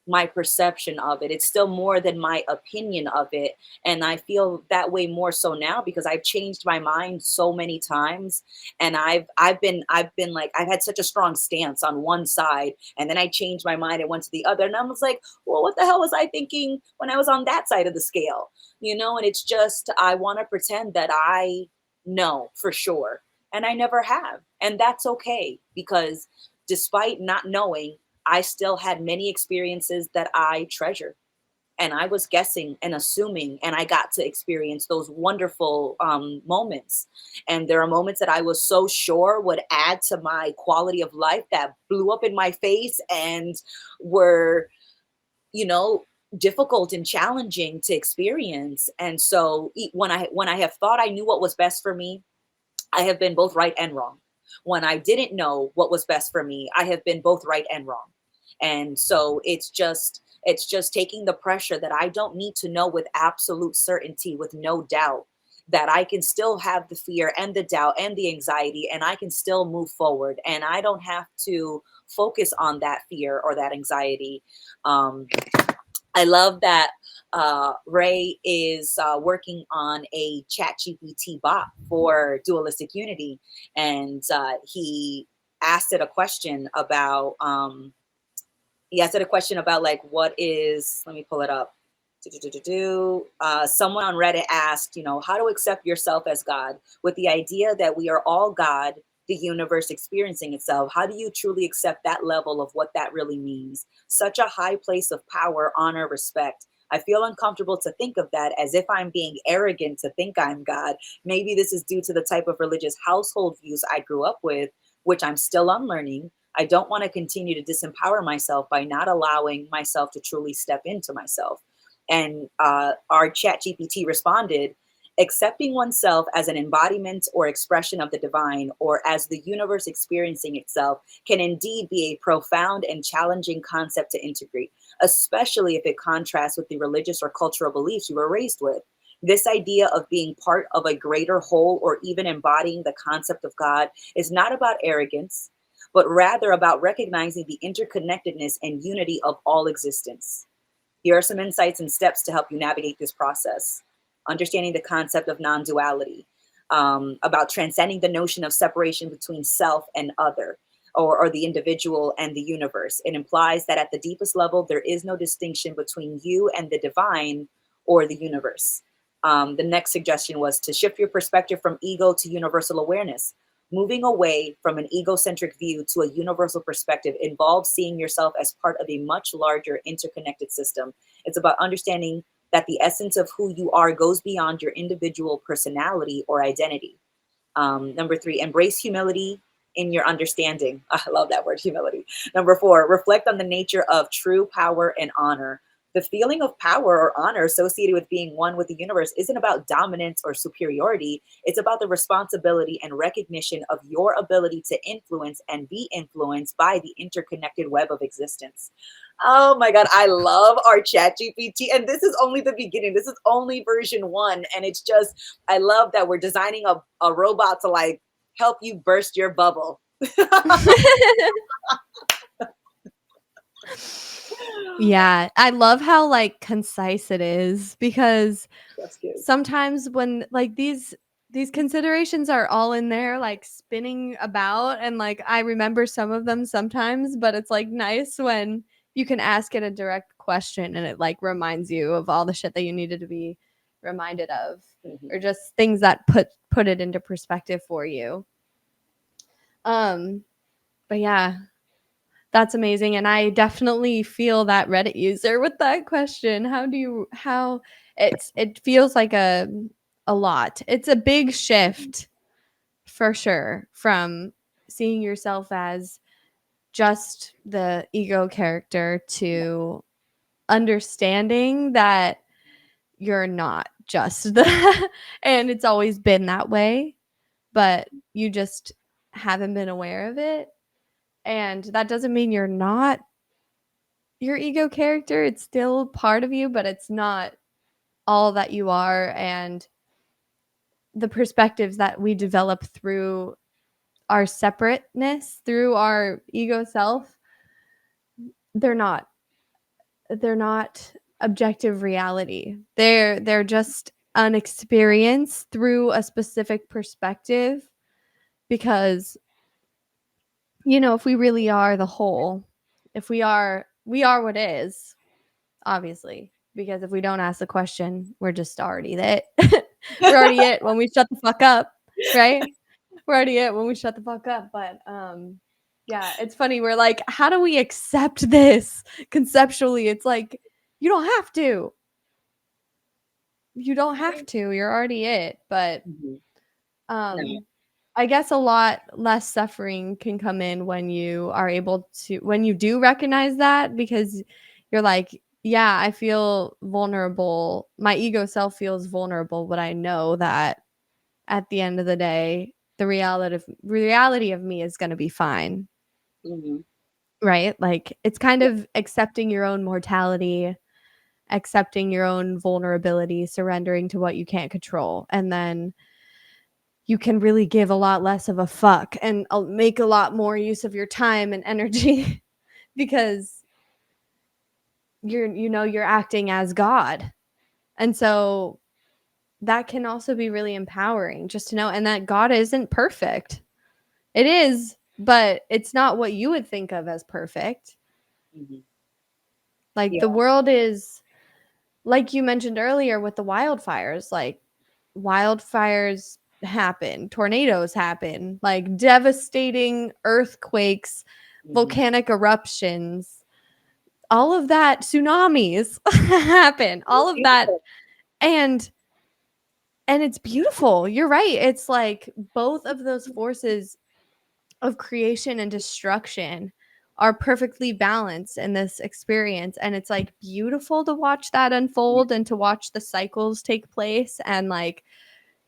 my perception of it. It's still more than my opinion of it. And I feel that way more so now because I've changed my mind so many times. And I've been like, I've had such a strong stance on one side. And then I changed my mind and went to the other. And I was like, well, what the hell was I thinking when I was on that side of the scale? And it's just I want to pretend that I know for sure. And I never have. And that's okay because despite not knowing, I still had many experiences that I treasure. and I was guessing and assuming, and I got to experience those wonderful moments. And there are moments that I was so sure would add to my quality of life that blew up in my face and were, you know, difficult and challenging to experience. And so when I have thought I knew what was best for me, I have been both right and wrong. When I didn't know what was best for me, I have been both right and wrong. And so it's just taking the pressure that I don't need to know with absolute certainty, with no doubt, that I can still have the fear and the doubt and the anxiety, and I can still move forward, and I don't have to focus on that fear or that anxiety. um, I love that Ray is working on a chat GPT bot for Dualistic Unity. And he asked it a question about, like, what is, let me pull it up. Someone on Reddit asked, how to accept yourself as God, with the idea that we are all God, the universe experiencing itself. How do you truly accept that level of what that really means? Such a high place of power, honor, respect. I feel uncomfortable to think of that, as if I'm being arrogant to think I'm God. Maybe this is due to the type of religious household views I grew up with, which I'm still unlearning. I don't want to continue to disempower myself by not allowing myself to truly step into myself. And our chat GPT responded, accepting oneself as an embodiment or expression of the divine, or as the universe experiencing itself, can indeed be a profound and challenging concept to integrate, especially if it contrasts with the religious or cultural beliefs you were raised with. This idea of being part of a greater whole, or even embodying the concept of God, is not about arrogance, but rather about recognizing the interconnectedness and unity of all existence. Here are some insights and steps to help you navigate this process. Understanding the concept of non duality, about transcending the notion of separation between self and other, or the individual and the universe. It implies that at the deepest level, there is no distinction between you and the divine or the universe. The next suggestion was to shift your perspective from ego to universal awareness. Moving away from an egocentric view to a universal perspective involves seeing yourself as part of a much larger interconnected system. It's about understanding that the essence of who you are goes beyond your individual personality or identity. Number three, embrace humility in your understanding. I love that word, humility. Number four, reflect on the nature of true power and honor. The feeling of power or honor associated with being one with the universe isn't about dominance or superiority. It's about the responsibility and recognition of your ability to influence and be influenced by the interconnected web of existence. Oh my God, I love our chat GPT. And this is only the beginning. This is only version one. And it's just, I love that we're designing a robot to like help you burst your bubble. Yeah, I love how, like, concise it is, because That's good. sometimes when, like, these considerations are all in there, like, spinning about, and, like, I remember some of them sometimes, but it's, like, nice when you can ask it a direct question and it, like, reminds you of all the shit that you needed to be reminded of, Mhm. or just things that put it into perspective for you. Um, but yeah, that's amazing, and I definitely feel that Reddit user with that question. How it feels like a lot. It's a big shift for sure from seeing yourself as just the ego character to understanding that you're not just the and it's always been that way, but you just haven't been aware of it. And that doesn't mean you're not your ego character. It's still part of you, but it's not all that you are. And the perspectives that we develop through our separateness, through our ego self, they're not they're not objective reality. They're just an experience through a specific perspective, because if we really are the whole, if we are what is, obviously, because if we don't ask the question, we're just already it. We're already it when we shut the fuck up, right? We're already it when we shut the fuck up. But yeah, it's funny. We're like, how do we accept this conceptually? It's like You don't have to. You don't have to. You're already it. But Mhm. No. um I guess a lot less suffering can come in when you are able to, when you do recognize that, because you're like, yeah, I feel vulnerable. My ego self feels vulnerable, but I know that at the end of the day, the reality of me is going to be fine, Hmm. right? Like it's kind Yeah. of accepting your own mortality, accepting your own vulnerability, surrendering to what you can't control, and then you can really give a lot less of a fuck and make a lot more use of your time and energy because you're acting as God. And so that can also be really empowering just to know, and that God isn't perfect. It is, but it's not what you would think of as perfect. Hmm. Like the Yeah. world is, like you mentioned earlier with the wildfires, like wildfires happen, tornadoes happen, like devastating earthquakes, Hmm. volcanic eruptions, all of that, tsunamis happen, all of that. Beautiful. And it's beautiful. You're right. It's like both of those forces of creation and destruction are perfectly balanced in this experience, and it's like beautiful to watch that unfold and to watch the cycles take place, and like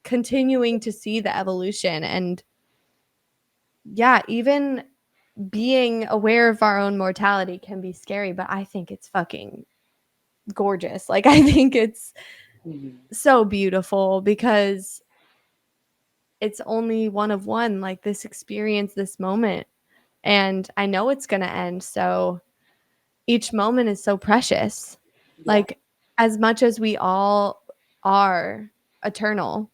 continuing to see the evolution. And yeah, even being aware of our own mortality can be scary, but I think it's fucking gorgeous. Like I think it's Hmm. so beautiful because it's only one of one, like this experience, this moment, and I know it's going to end. So each moment is so precious. Yeah. Like as much as we all are eternal,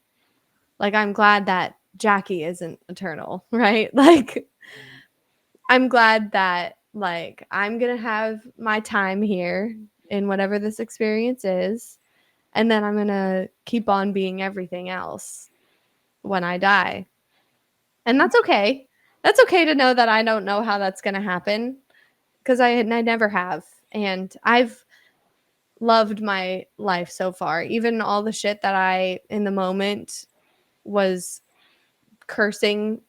like I'm glad that Jackie isn't eternal, right? Like I'm glad that like I'm going to have my time here in whatever this experience is, and then I'm going to keep on being everything else when I die. And that's okay. That's okay to know that I don't know how that's going to happen because I never have. And I've loved my life so far. Even all the shit that I in the moment was cursing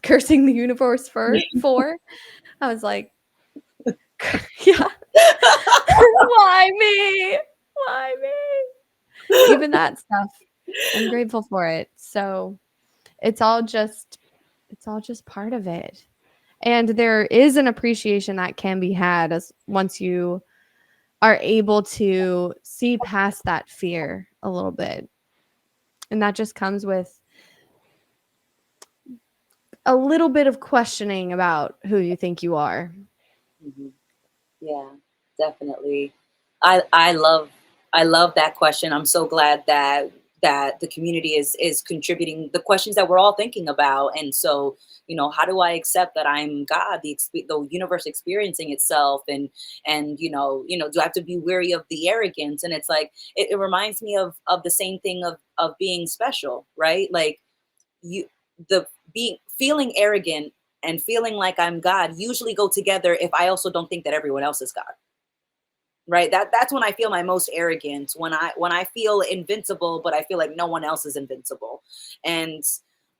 cursing the universe for. I was like, yeah, why me? Why me? Even that stuff. I'm grateful for it. So, it's all just part of it. And there is an appreciation that can be had as once you are able to see past that fear a little bit. And that just comes with a little bit of questioning about who you think you are. Hmm. Yeah, definitely. I love that question. I'm so glad that the community is contributing the questions that we're all thinking about. And so, how do I accept that I'm God, the universe experiencing itself, and do I have to be weary of the arrogance? And it's like it reminds me of the same thing of being special, right? Like you the being feeling arrogant and feeling like I'm God usually go together if I also don't think that everyone else is God. Right? That's when I feel my most arrogant, when I feel invincible, but I feel like no one else is invincible. And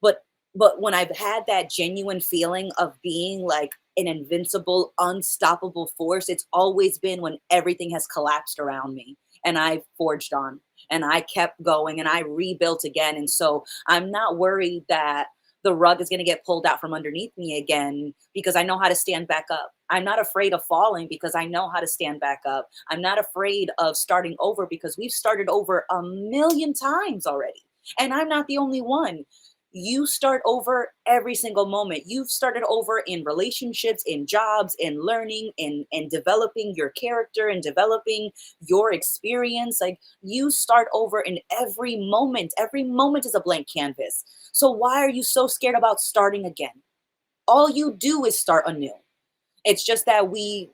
but but when I've had that genuine feeling of being like an invincible, unstoppable force, it's always been when everything has collapsed around me and I forged on and I kept going and I rebuilt again. And so I'm not worried that the rug is going to get pulled out from underneath me again because I know how to stand back up. I'm not afraid of falling because I know how to stand back up. I'm not afraid of starting over because we've started over a million times already. And I'm not the only one. You start over every single moment. You've started over in relationships, in jobs, in learning, in developing your character and developing your experience. Like you start over in every moment. Every moment is a blank canvas. So why are you so scared about starting again? All you do is start anew. It's just that we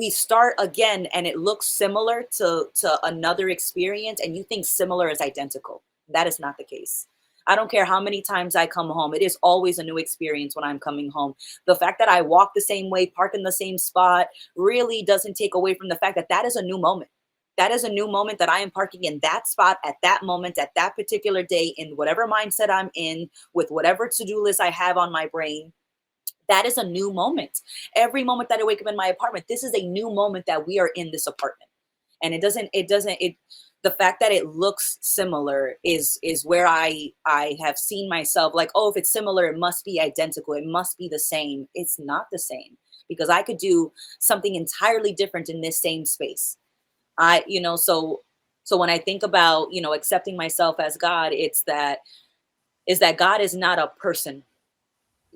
start again and it looks similar to another experience and you think similar is identical. That is not the case. I don't care how many times I come home. It is always a new experience when I'm coming home. The fact that I walk the same way, park in the same spot, really doesn't take away from the fact that that is a new moment. That is a new moment that I am parking in that spot at that moment, at that particular day, in whatever mindset I'm in, with whatever to do list I have on my brain. That is a new moment. Every moment that I wake up in my apartment, this is a new moment that we are in this apartment. And it the fact that it looks similar is where I have seen myself like, oh, if it's similar, it must be identical. It must be the same. It's not the same, because I could do something entirely different in this same space. So when I think about, accepting myself as God, is that God is not a person.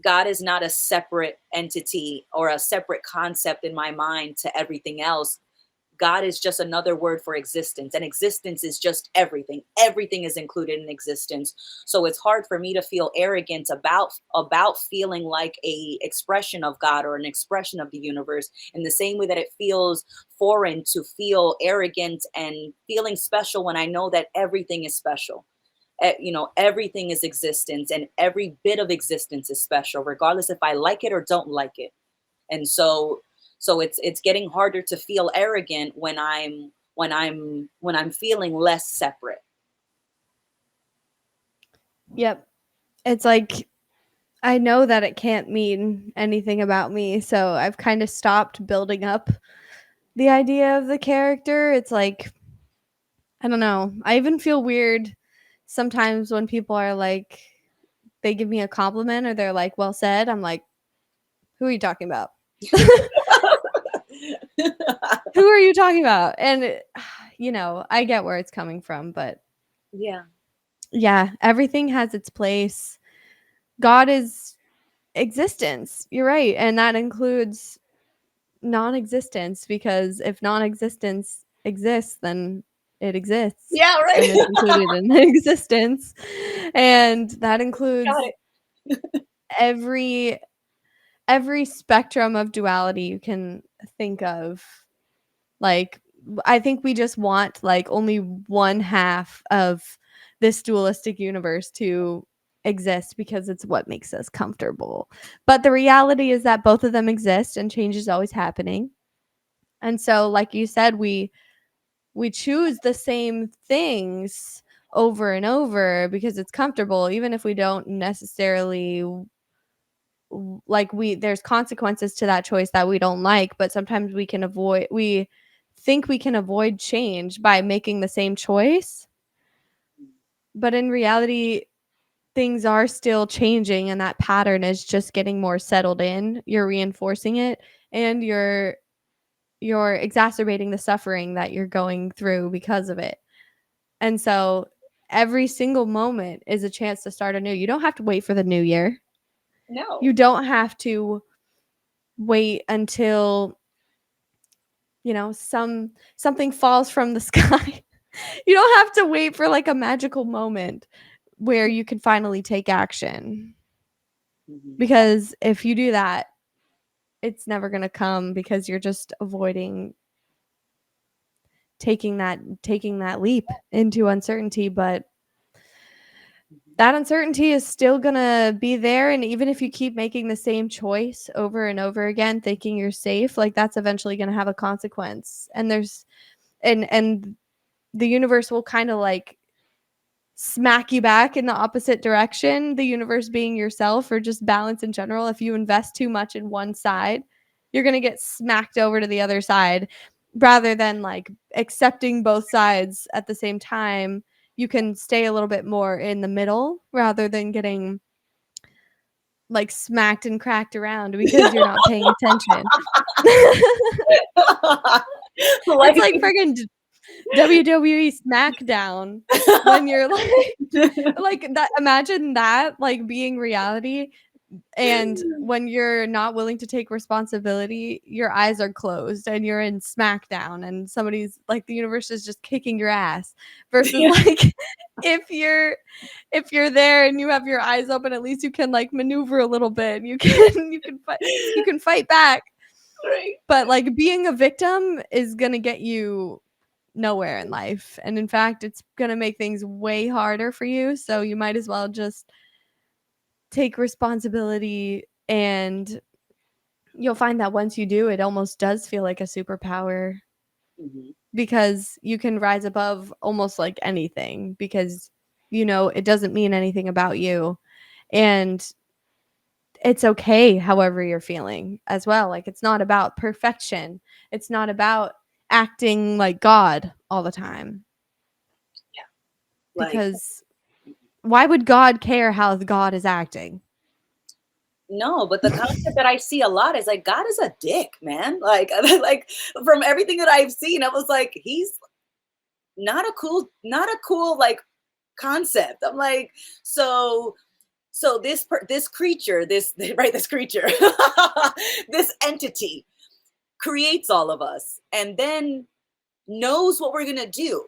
God is not a separate entity or a separate concept in my mind to everything else. God is just another word for existence, and existence is just everything. Everything is included in existence. So it's hard for me to feel arrogant about feeling like a expression of God or an expression of the universe, in the same way that it feels foreign to feel arrogant and feeling special when I know that everything is special. Everything is existence, and every bit of existence is special, regardless if I like it or don't like it. And so it's getting harder to feel arrogant when I'm feeling less separate. Yep. It's like I know that it can't mean anything about me, so I've kind of stopped building up the idea of the character. It's like I don't know. I even feel weird sometimes when people are like they give me a compliment or they're like, "Well said." I'm like, "Who are you talking about?" Who are you talking about? And I get where it's coming from, but Yeah. yeah, everything has its place. God is existence. You're right, and that includes non-existence, because if non-existence exists, then it exists Yeah, right. and it's included in existence. And that Got includes it. every every spectrum of duality you can think of. Like, I think we just want like only one half of this dualistic universe to exist because it's what makes us comfortable. But the reality is that both of them exist and change is always happening. And so, like you said, we choose the same things over and over because it's comfortable, even if we don't necessarily like we there's consequences to that choice that we don't like, but sometimes we think we can avoid change by making the same choice. But in reality, things are still changing and that pattern is just getting more settled in. You're reinforcing it and you're exacerbating the suffering that you're going through because of it. And so every single moment is a chance to start anew. You don't have to wait for the new year. No. You don't have to wait until something falls from the sky. You don't have to wait for like a magical moment where you can finally take action. Mhm. Because if you do that, it's never going to come because you're just avoiding taking that leap into uncertainty. But that uncertainty is still going to be there, and even if you keep making the same choice over and over again thinking you're safe, like that's eventually going to have a consequence. And there's and the universe will kind of like smack you back in the opposite direction, the universe being yourself or just balance in general. If you invest too much in one side, you're going to get smacked over to the other side. Rather than like accepting both sides at the same time, you can stay a little bit more in the middle rather than getting like smacked and cracked around because you're not paying attention. Like, It's like friggin' WWE SmackDown when you're like that. Imagine that like being reality, and when you're not willing to take responsibility, your eyes are closed and you're in SmackDown and somebody's like the universe is just kicking your ass versus like if you're there and you have your eyes open, at least you can like maneuver a little bit and you can fight back. right. But like being a victim is going to get you nowhere in life. And in fact, it's going to make things way harder for you. So you might as well just take responsibility, and you'll find that once you do, it almost does feel like a superpower Hmm. because you can rise above almost like anything because it doesn't mean anything about you. And it's okay however you're feeling as well. Like, it's not about perfection. It's not about acting like God all the time, Yeah. Like, because why would God care how God is acting? no, but the concept that I see a lot is like God is a dick, man. Like, like from everything that I've seen, I was like, he's not a cool like concept. I'm like, so this creature, this right, this creature, this entity creates all of us, and then knows what we're gonna do,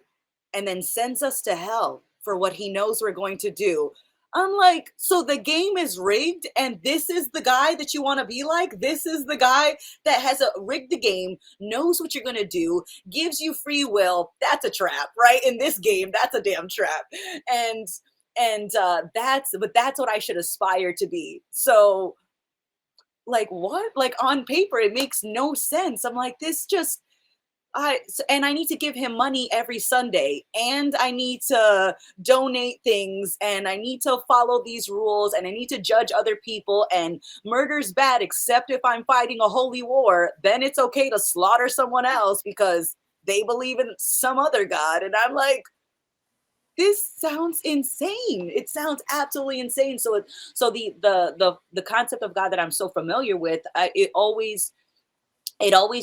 and then sends us to hell for what he knows we're going to do. I'm like, so the game is rigged, and this is the guy that you want to be like? This is the guy that has rigged the game, knows what you're going to do, gives you free will. That's a trap, right? In this game, that's a damn trap. And that's what I should aspire to be. So like what? Like on paper, it makes no sense. I'm like, this just and I need to give him money every Sunday, and I need to donate things, and I need to follow these rules, and I need to judge other people, and murder's bad except if I'm fighting a holy war. Then it's okay to slaughter someone else because they believe in some other god. And I'm like, this sounds insane. It sounds absolutely insane. So the concept of God that I'm so familiar with, it always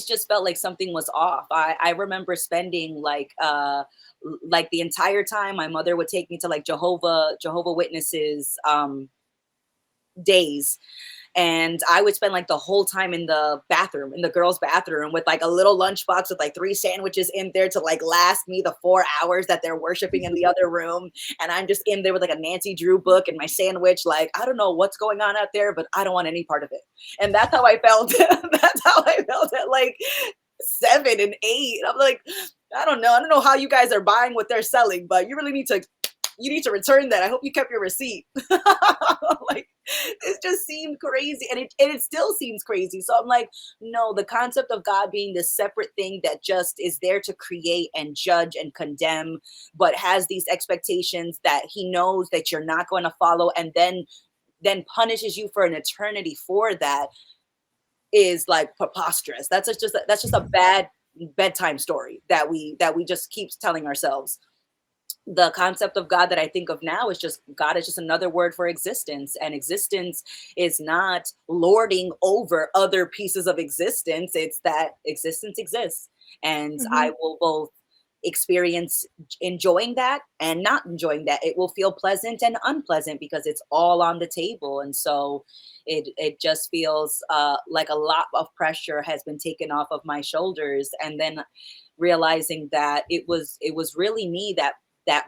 just felt like something was off. I remember spending like the entire time my mother would take me to like Jehovah Witnesses days, and I would spend like the whole time in the bathroom, in the girls' bathroom, with like a little lunchbox with like 3 sandwiches in there to like last me the 4 hours that they're worshiping in the other room. And I'm just in there with like a Nancy Drew book and my sandwich. Like, I don't know what's going on out there, but I don't want any part of it. And that's how I felt. That's how I felt at like 7 and 8. I'm like, I don't know. I don't know how you guys are buying what they're selling, but you need to return that. I hope you kept your receipt. Like, it just seemed crazy, and it still seems crazy. So I'm like, no, the concept of God being this separate thing that just is there to create and judge and condemn, but has these expectations that he knows that you're not going to follow, and then punishes you for an eternity for that, is like preposterous. That's just a bad bedtime story that we just keep telling ourselves. The concept of God that I think of now is just God is just another word for existence. And existence is not lording over other pieces of existence. It's that existence exists. And I Mhm. will both experience enjoying that and not enjoying that. It will feel pleasant and unpleasant because it's all on the table. And so it just feels like a lot of pressure has been taken off of my shoulders. And then realizing that it was really me that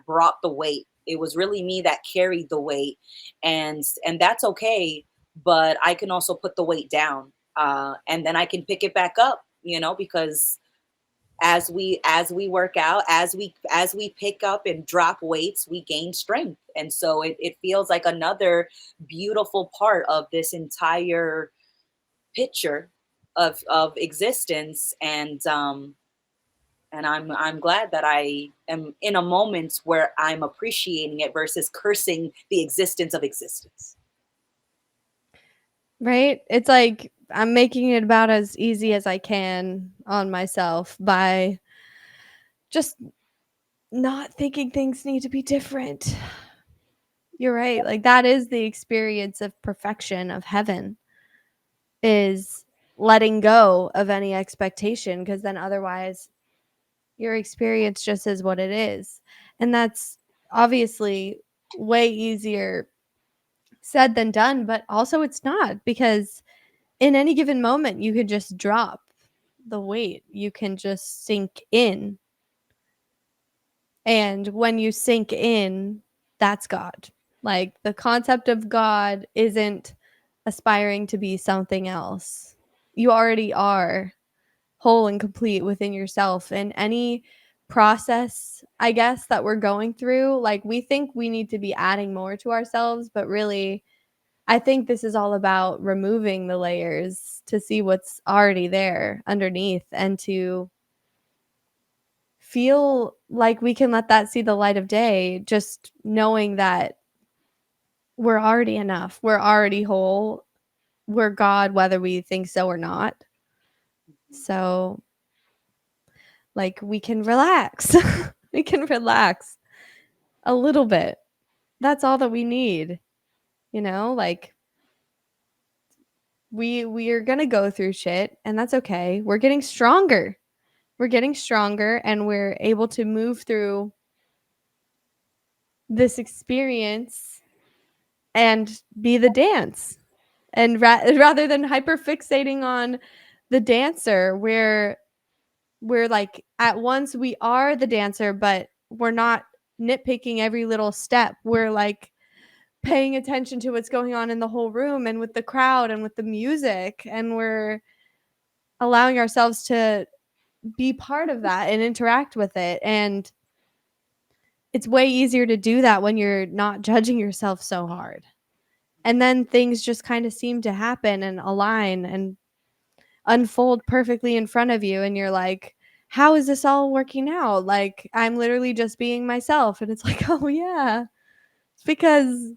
brought the weight. It was really me that carried the weight, and that's okay. But I can also put the weight down, and then I can pick it back up. Because as we work out, as we pick up and drop weights, we gain strength, and so it feels like another beautiful part of this entire picture of existence. And I'm glad that I am in a moment where I'm appreciating it versus cursing the existence of existence. Right? It's like I'm making it about as easy as I can on myself by just not thinking things need to be different. You're right. Like, that is the experience of perfection, of heaven, is letting go of any expectation, because then otherwise your experience just is what it is. And that's obviously way easier said than done, but also it's not, because in any given moment you could just drop the weight. You can just sink in. And when you sink in, that's God. Like, the concept of God isn't aspiring to be something else. You already are whole and complete within yourself. And any process, I guess, that we're going through. Like, we think we need to be adding more to ourselves, but really, I think this is all about removing the layers to see what's already there underneath and to feel like we can let that see the light of day, just knowing that we're already enough. We're already whole. We're God, whether we think so or not. So, like, we can relax. We can relax a little bit. That's all that we need. Like, we are going to go through shit, and that's okay. We're getting stronger. We're getting stronger, and we're able to move through this experience and be the dance. And rather than hyper fixating on the dancer, we're like, at once we are the dancer, but we're not nitpicking every little step. We're like paying attention to what's going on in the whole room and with the crowd and with the music, and we're allowing ourselves to be part of that and interact with it. And it's way easier to do that when you're not judging yourself so hard. And then things just kind of seem to happen and align and unfold perfectly in front of you, and you're like, how is this all working out? Like, I'm literally just being myself. And it's like, oh yeah, it's because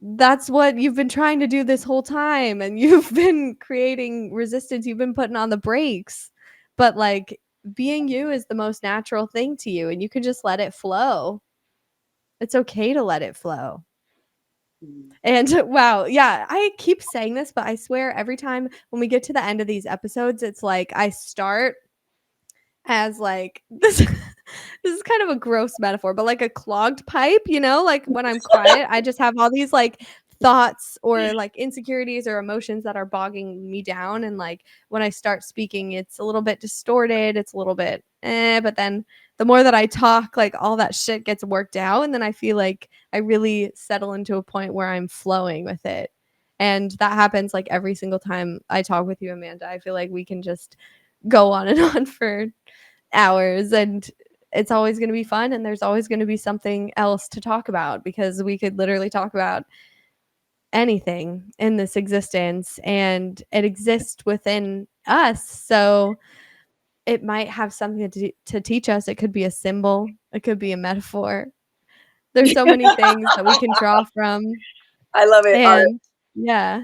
that's what you've been trying to do this whole time, and you've been creating resistance, you've been putting on the brakes. But like, being you is the most natural thing to you, and you can just let it flow. It's okay to let it flow. And wow, yeah, I keep saying this, but I swear every time when we get to the end of these episodes, it's like I start as like this. This is kind of a gross metaphor, but like a clogged pipe, like when I'm quiet, I just have all these like thoughts or like insecurities or emotions that are bogging me down. And like when I start speaking, it's a little bit distorted, it's a little bit but then the more that I talk, like all that shit gets worked out. And then I feel like I really settle into a point where I'm flowing with it. And that happens like every single time I talk with you, Amanda. I feel like we can just go on and on for hours, and it's always going to be fun, and there's always going to be something else to talk about, because we could literally talk about anything in this existence, and it exists within us. So it might have something to teach us. It could be a symbol, it could be a metaphor. There's so many things that we can draw from. I love it. And yeah,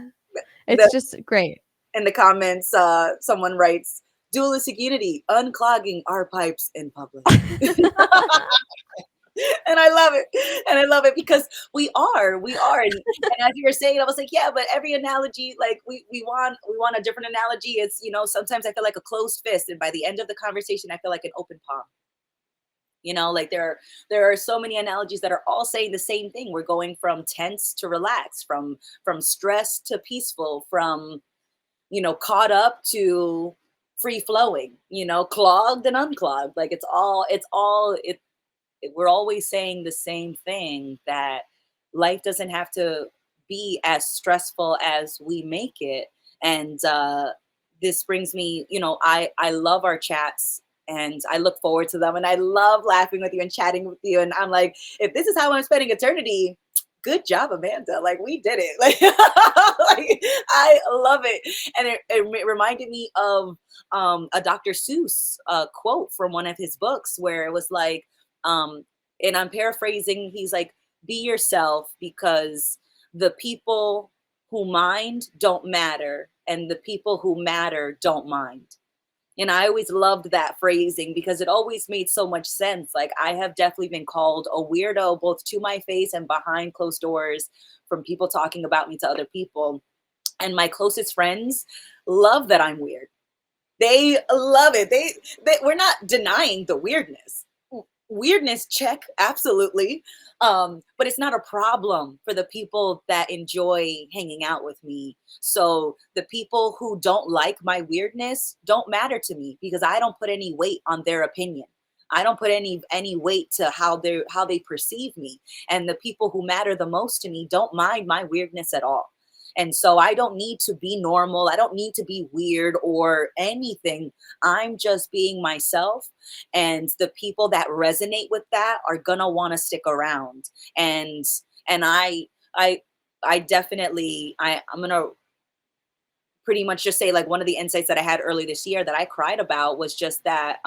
it's The, just great. in the comments, someone writes, "Dualistic Unity, unclogging our pipes in public." And I love it. And I love it because we are. And as you were saying, I was like, yeah, but every analogy, like we want a different analogy. It's, sometimes I feel like a closed fist. And by the end of the conversation, I feel like an open palm. Like there are so many analogies that are all saying the same thing. We're going from tense to relaxed, from stress to peaceful, from caught up to free flowing, clogged and unclogged. Like we're always saying the same thing, that life doesn't have to be as stressful as we make it. And this brings me, I love our chats, and I look forward to them, and I love laughing with you and chatting with you. And I'm like, if this is how I'm spending eternity, good job, Amanda. Like, we did it. Like, like, I love it. And it reminded me of a Dr. Seuss quote from one of his books, where it was like, um, and I'm paraphrasing, he's like, be yourself, because the people who mind don't matter, and the people who matter don't mind. And I always loved that phrasing because it always made so much sense. Like, I have definitely been called a weirdo, both to my face and behind closed doors, from people talking about me to other people. And my closest friends love that I'm weird. They love it. We're not denying the weirdness, check, absolutely. But it's not a problem for the people that enjoy hanging out with me. So the people who don't like my weirdness don't matter to me, because I don't put any weight on their opinion. I don't put any weight to how they perceive me. And the people who matter the most to me don't mind my weirdness at all. And so I don't need to be normal. I don't need to be weird or anything. I'm just being myself. And the people that resonate with that are gonna want to stick around. And I I definitely I'm gonna pretty much just say, like, one of the insights that I had early this year that I cried about was just that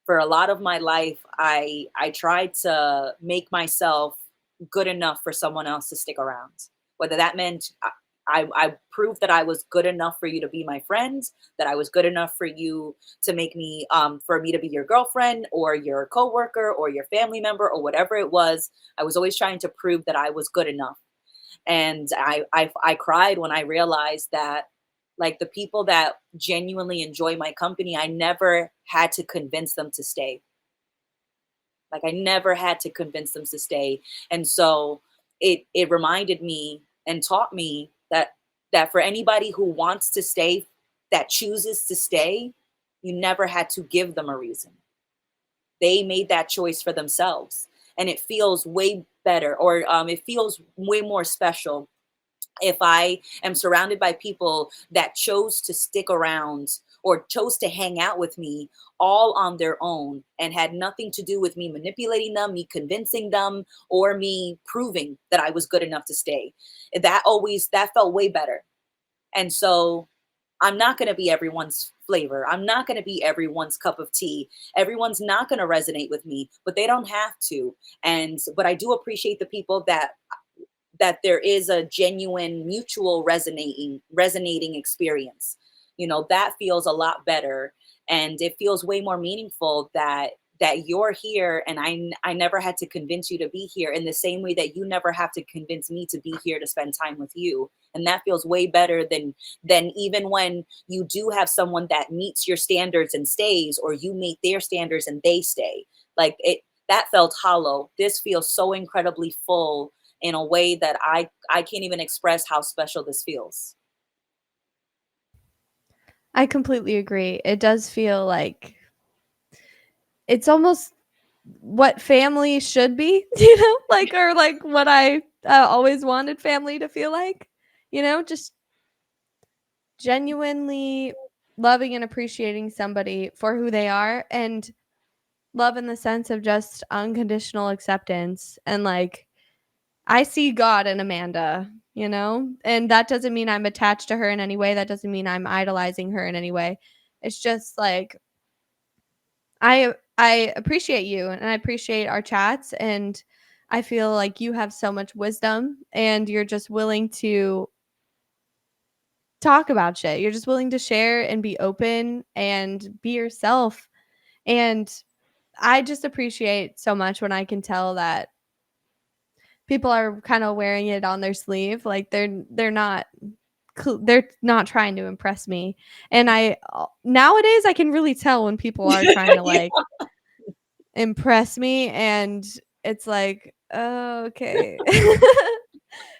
for a lot of my life, I tried to make myself good enough for someone else to stick around. Whether that meant I proved that I was good enough for you to be my friend, that I was good enough for you to make me for me to be your girlfriend or your coworker or your family member or whatever it was. I was always trying to prove that I was good enough. And I cried when I realized that, like, the people that genuinely enjoy my company, I never had to convince them to stay. Like, I never had to convince them to stay. And so it reminded me and taught me that for anybody who wants to stay, that chooses to stay, you never had to give them a reason. They made that choice for themselves. And it feels way better, or it feels way more special if I am surrounded by people that chose to stick around or chose to hang out with me all on their own and had nothing to do with me manipulating them, me convincing them, or me proving that I was good enough to stay. That felt way better. And so I'm not going to be everyone's flavor. I'm not going to be everyone's cup of tea. Everyone's not going to resonate with me, but they don't have to. And but I do appreciate the people that there is a genuine mutual resonating experience. That feels a lot better, and it feels way more meaningful that you're here, and I never had to convince you to be here, in the same way that you never have to convince me to be here to spend time with you. And that feels way better than even when you do have someone that meets your standards and stays, or you meet their standards and they stay. Like, that felt hollow. This feels so incredibly full, in a way that I can't even express how special this feels. I completely agree. It does feel like it's almost what family should be, like, or like what I always wanted family to feel like, just genuinely loving and appreciating somebody for who they are, and love in the sense of just unconditional acceptance. And like, I see God in Amanda, and that doesn't mean I'm attached to her in any way. That doesn't mean I'm idolizing her in any way. It's just like, I appreciate you, and I appreciate our chats, and I feel like you have so much wisdom, and you're just willing to talk about shit. You're just willing to share and be open and be yourself. And I just appreciate so much when I can tell that people are kind of wearing it on their sleeve. Like, they're not trying to impress me. And I nowadays I can really tell when people are trying to like Yeah, impress me, and it's like, oh, okay.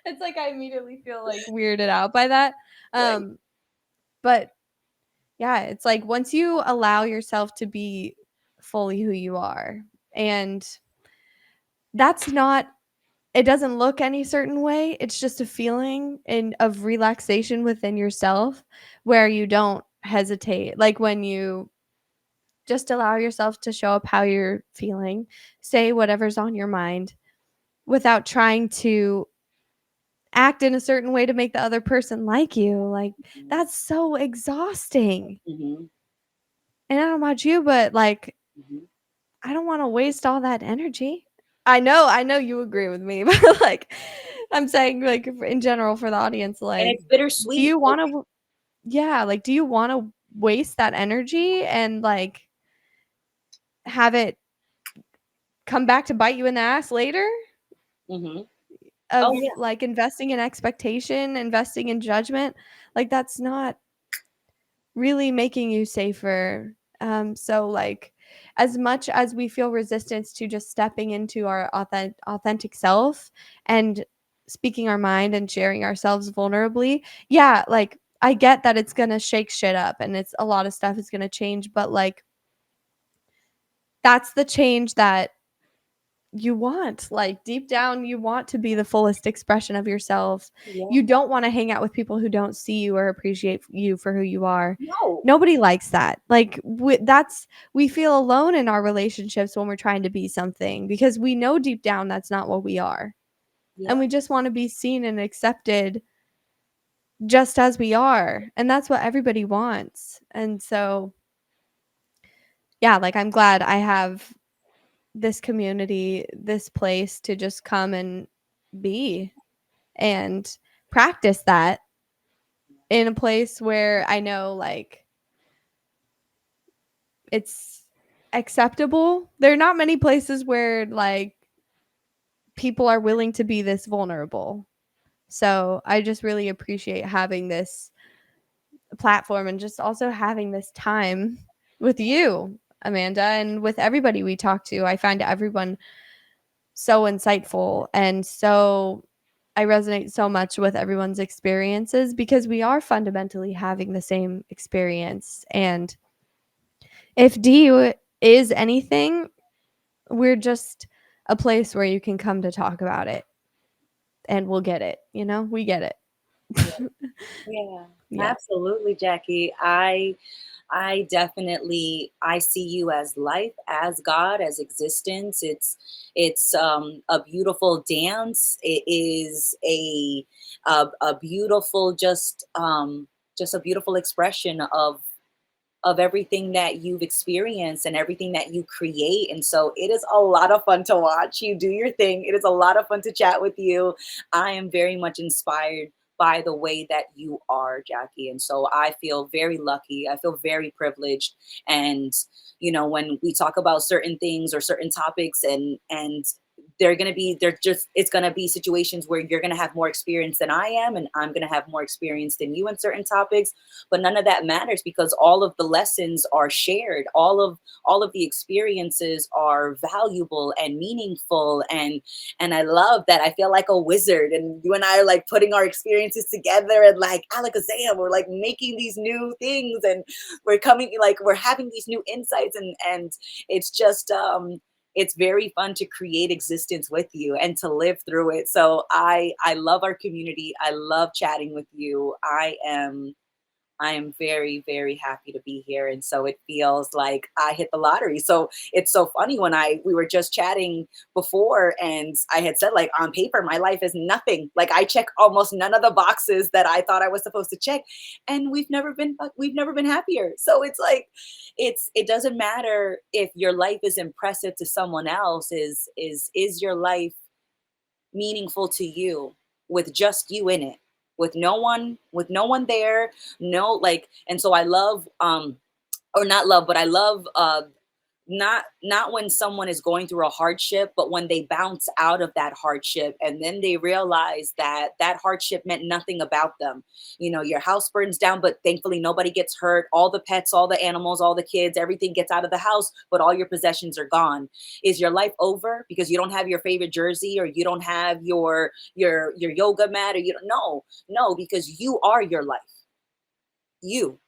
It's like I immediately feel like weirded out by that. right. Um, but yeah, it's like once you allow yourself to be fully who you are, and that's not, it doesn't look any certain way. It's just a feeling of relaxation within yourself, where you don't hesitate. Like when you just allow yourself to show up how you're feeling, say whatever's on your mind without trying to act in a certain way to make the other person like you. Like, Mhm, that's so exhausting. mhm, And I don't know about you, but like, mhm. I don't want to waste all that energy. I know you agree with me, but like, I'm saying, like, in general for the audience, And like, it's do bittersweet. you Like, want to, yeah, like, do you want to waste that energy and like have it come back to bite you in the ass later? mhm. Oh Of yeah. like investing in expectation, investing in judgment, like that's not really making you safer. So like, as much as we feel resistance to just stepping into our authentic self and speaking our mind and sharing ourselves vulnerably, yeah, like I get that it's gonna shake shit up and it's a lot of stuff is gonna change, but like that's the change that you want. Like, deep down, you want to be the fullest expression of yourself. Yeah. You don't wanna hang out with people who don't see you or appreciate you for who you are. No. Nobody likes that. Like, we feel alone in our relationships when we're trying to be something because we know deep down that's not what we are. And Yeah. we just wanna be seen and accepted just as we are, and that's what everybody wants. And so, yeah, like, I'm glad I have this community, this place to just come and be and practice that in a place where I know, like, it's acceptable. There are not many places where, like, people are willing to be this vulnerable. So, I just really appreciate having this platform and just also having this time with you, Amanda, and with everybody we talk to. I find everyone so insightful and so I resonate so much with everyone's experiences because we are fundamentally having the same experience. And if D is anything, we're just a place where you can come to talk about it and we'll get it. You know, we get it. Yeah. Yeah. Yeah. Absolutely, Jackie. I definitely I see you as life, as God, as existence. It's a beautiful dance. It is a beautiful just a beautiful expression of everything that you've experienced and everything that you create. And so it is a lot of fun to watch you do your thing. It is a lot of fun to chat with you. I am very much inspired by the way that you are, Jackie. And so I feel very lucky. I feel very privileged. And, when we talk about certain things or certain topics and it's going to be situations where you're going to have more experience than I am and I'm going to have more experience than you in certain topics, but none of that matters because all of the lessons are shared. All of the experiences are valuable and meaningful, and I love that. I feel like a wizard, and you and I are like putting our experiences together and like alakazam, we're like making these new things, and we're having these new insights, and it's just it's very fun to create existence with you and to live through it. So I love our community. I love chatting with you. I am very, very happy to be here. And so it feels like I hit the lottery. So it's so funny when we were just chatting before and I had said, like, on paper, my life is nothing. Like, I check almost none of the boxes that I thought I was supposed to check. And we've never been happier. So it's like, it doesn't matter if your life is impressive to someone else. Is your life meaningful to you with just you in it, with no one there, no, like. And so I love, or not love, but I love, not when someone is going through a hardship, but when they bounce out of that hardship and then they realize that that hardship meant nothing about them. Your house burns down, but thankfully nobody gets hurt. All the pets, all the animals, all the kids, everything gets out of the house, but all your possessions are gone. Is your life over because you don't have your favorite jersey, or you don't have your yoga mat, or you don't? No, because you are your life. You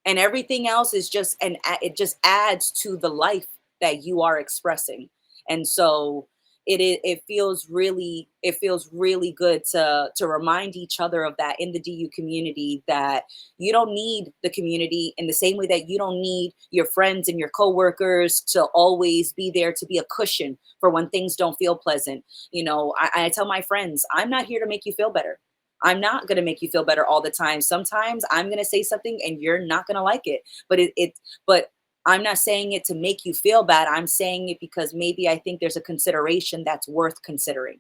and everything else is just, it just adds to the life that you are expressing. And so it feels really good to remind each other of that in the DU community, that you don't need the community in the same way that you don't need your friends and your coworkers to always be there to be a cushion for when things don't feel pleasant. I tell my friends, I'm not here to make you feel better. I'm not going to make you feel better all the time. Sometimes I'm going to say something and you're not going to like it. But I'm not saying it to make you feel bad. I'm saying it because maybe I think there's a consideration that's worth considering.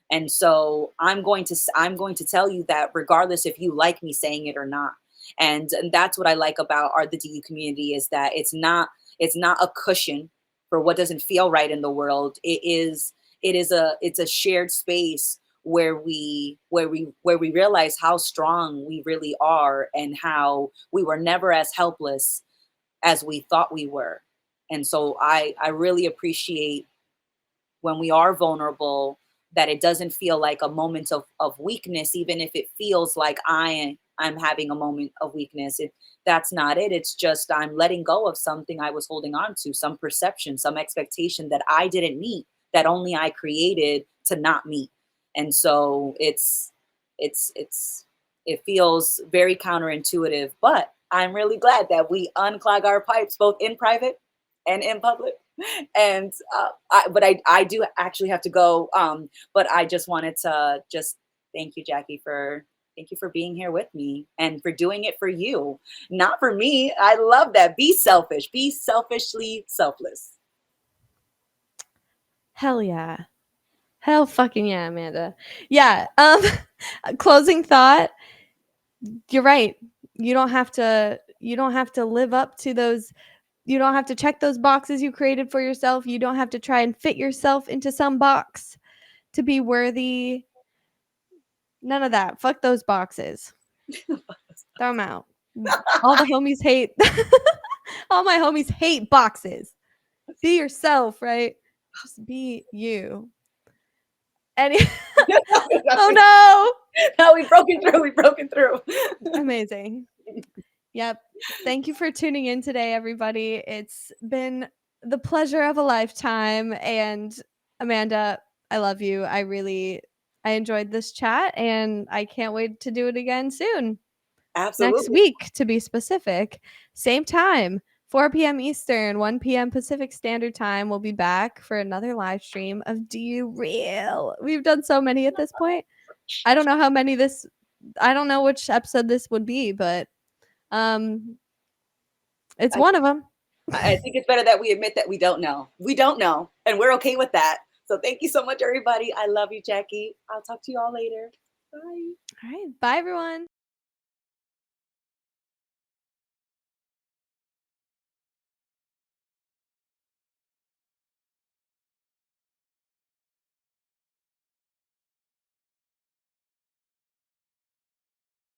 And so I'm going to tell you that regardless if you like me saying it or not. And that's what I like about our the DU community, is that it's not a cushion for what doesn't feel right in the world. It's a shared space where we realize how strong we really are and how we were never as helpless as we thought we were. And so I really appreciate when we are vulnerable, that it doesn't feel like a moment of weakness, even if it feels like I'm having a moment of weakness. That's not it. It's just I'm letting go of something I was holding on to, some perception, some expectation that I didn't meet, that only I created to not meet. And so it feels very counterintuitive, but I'm really glad that we unclog our pipes both in private and in public. And I do actually have to go. But I just wanted to just thank you, Jackie, for thank you for being here with me and for doing it for you, not for me. I love that. Be selfish. Be selfishly selfless. Hell yeah. Hell fucking yeah, Amanda. Yeah. Closing thought. You're right. You don't have to live up to those, you don't have to check those boxes you created for yourself. You don't have to try and fit yourself into some box to be worthy. None of that. Fuck those boxes. Throw them out. All the homies hate all my homies hate boxes. Be yourself, right? Just be you. Any Oh no. No, we've broken through. We've broken through. Amazing. Yep. Thank you for tuning in today, everybody. It's been the pleasure of a lifetime. And Amanda, I love you. I enjoyed this chat and I can't wait to do it again soon. Next Absolutely. week, to be specific. Same time, 4 p.m. Eastern, 1 p.m. Pacific Standard Time. We'll be back for another live stream of Do You Real. We've done so many at this point. I don't know how many this, I don't know which episode this would be, but it's I, one of them. I think it's better that we admit that we don't know. We don't know, and we're okay with that. So thank you so much, everybody. I love you, Jackie. I'll talk to you all later. Bye. All right. Bye, everyone.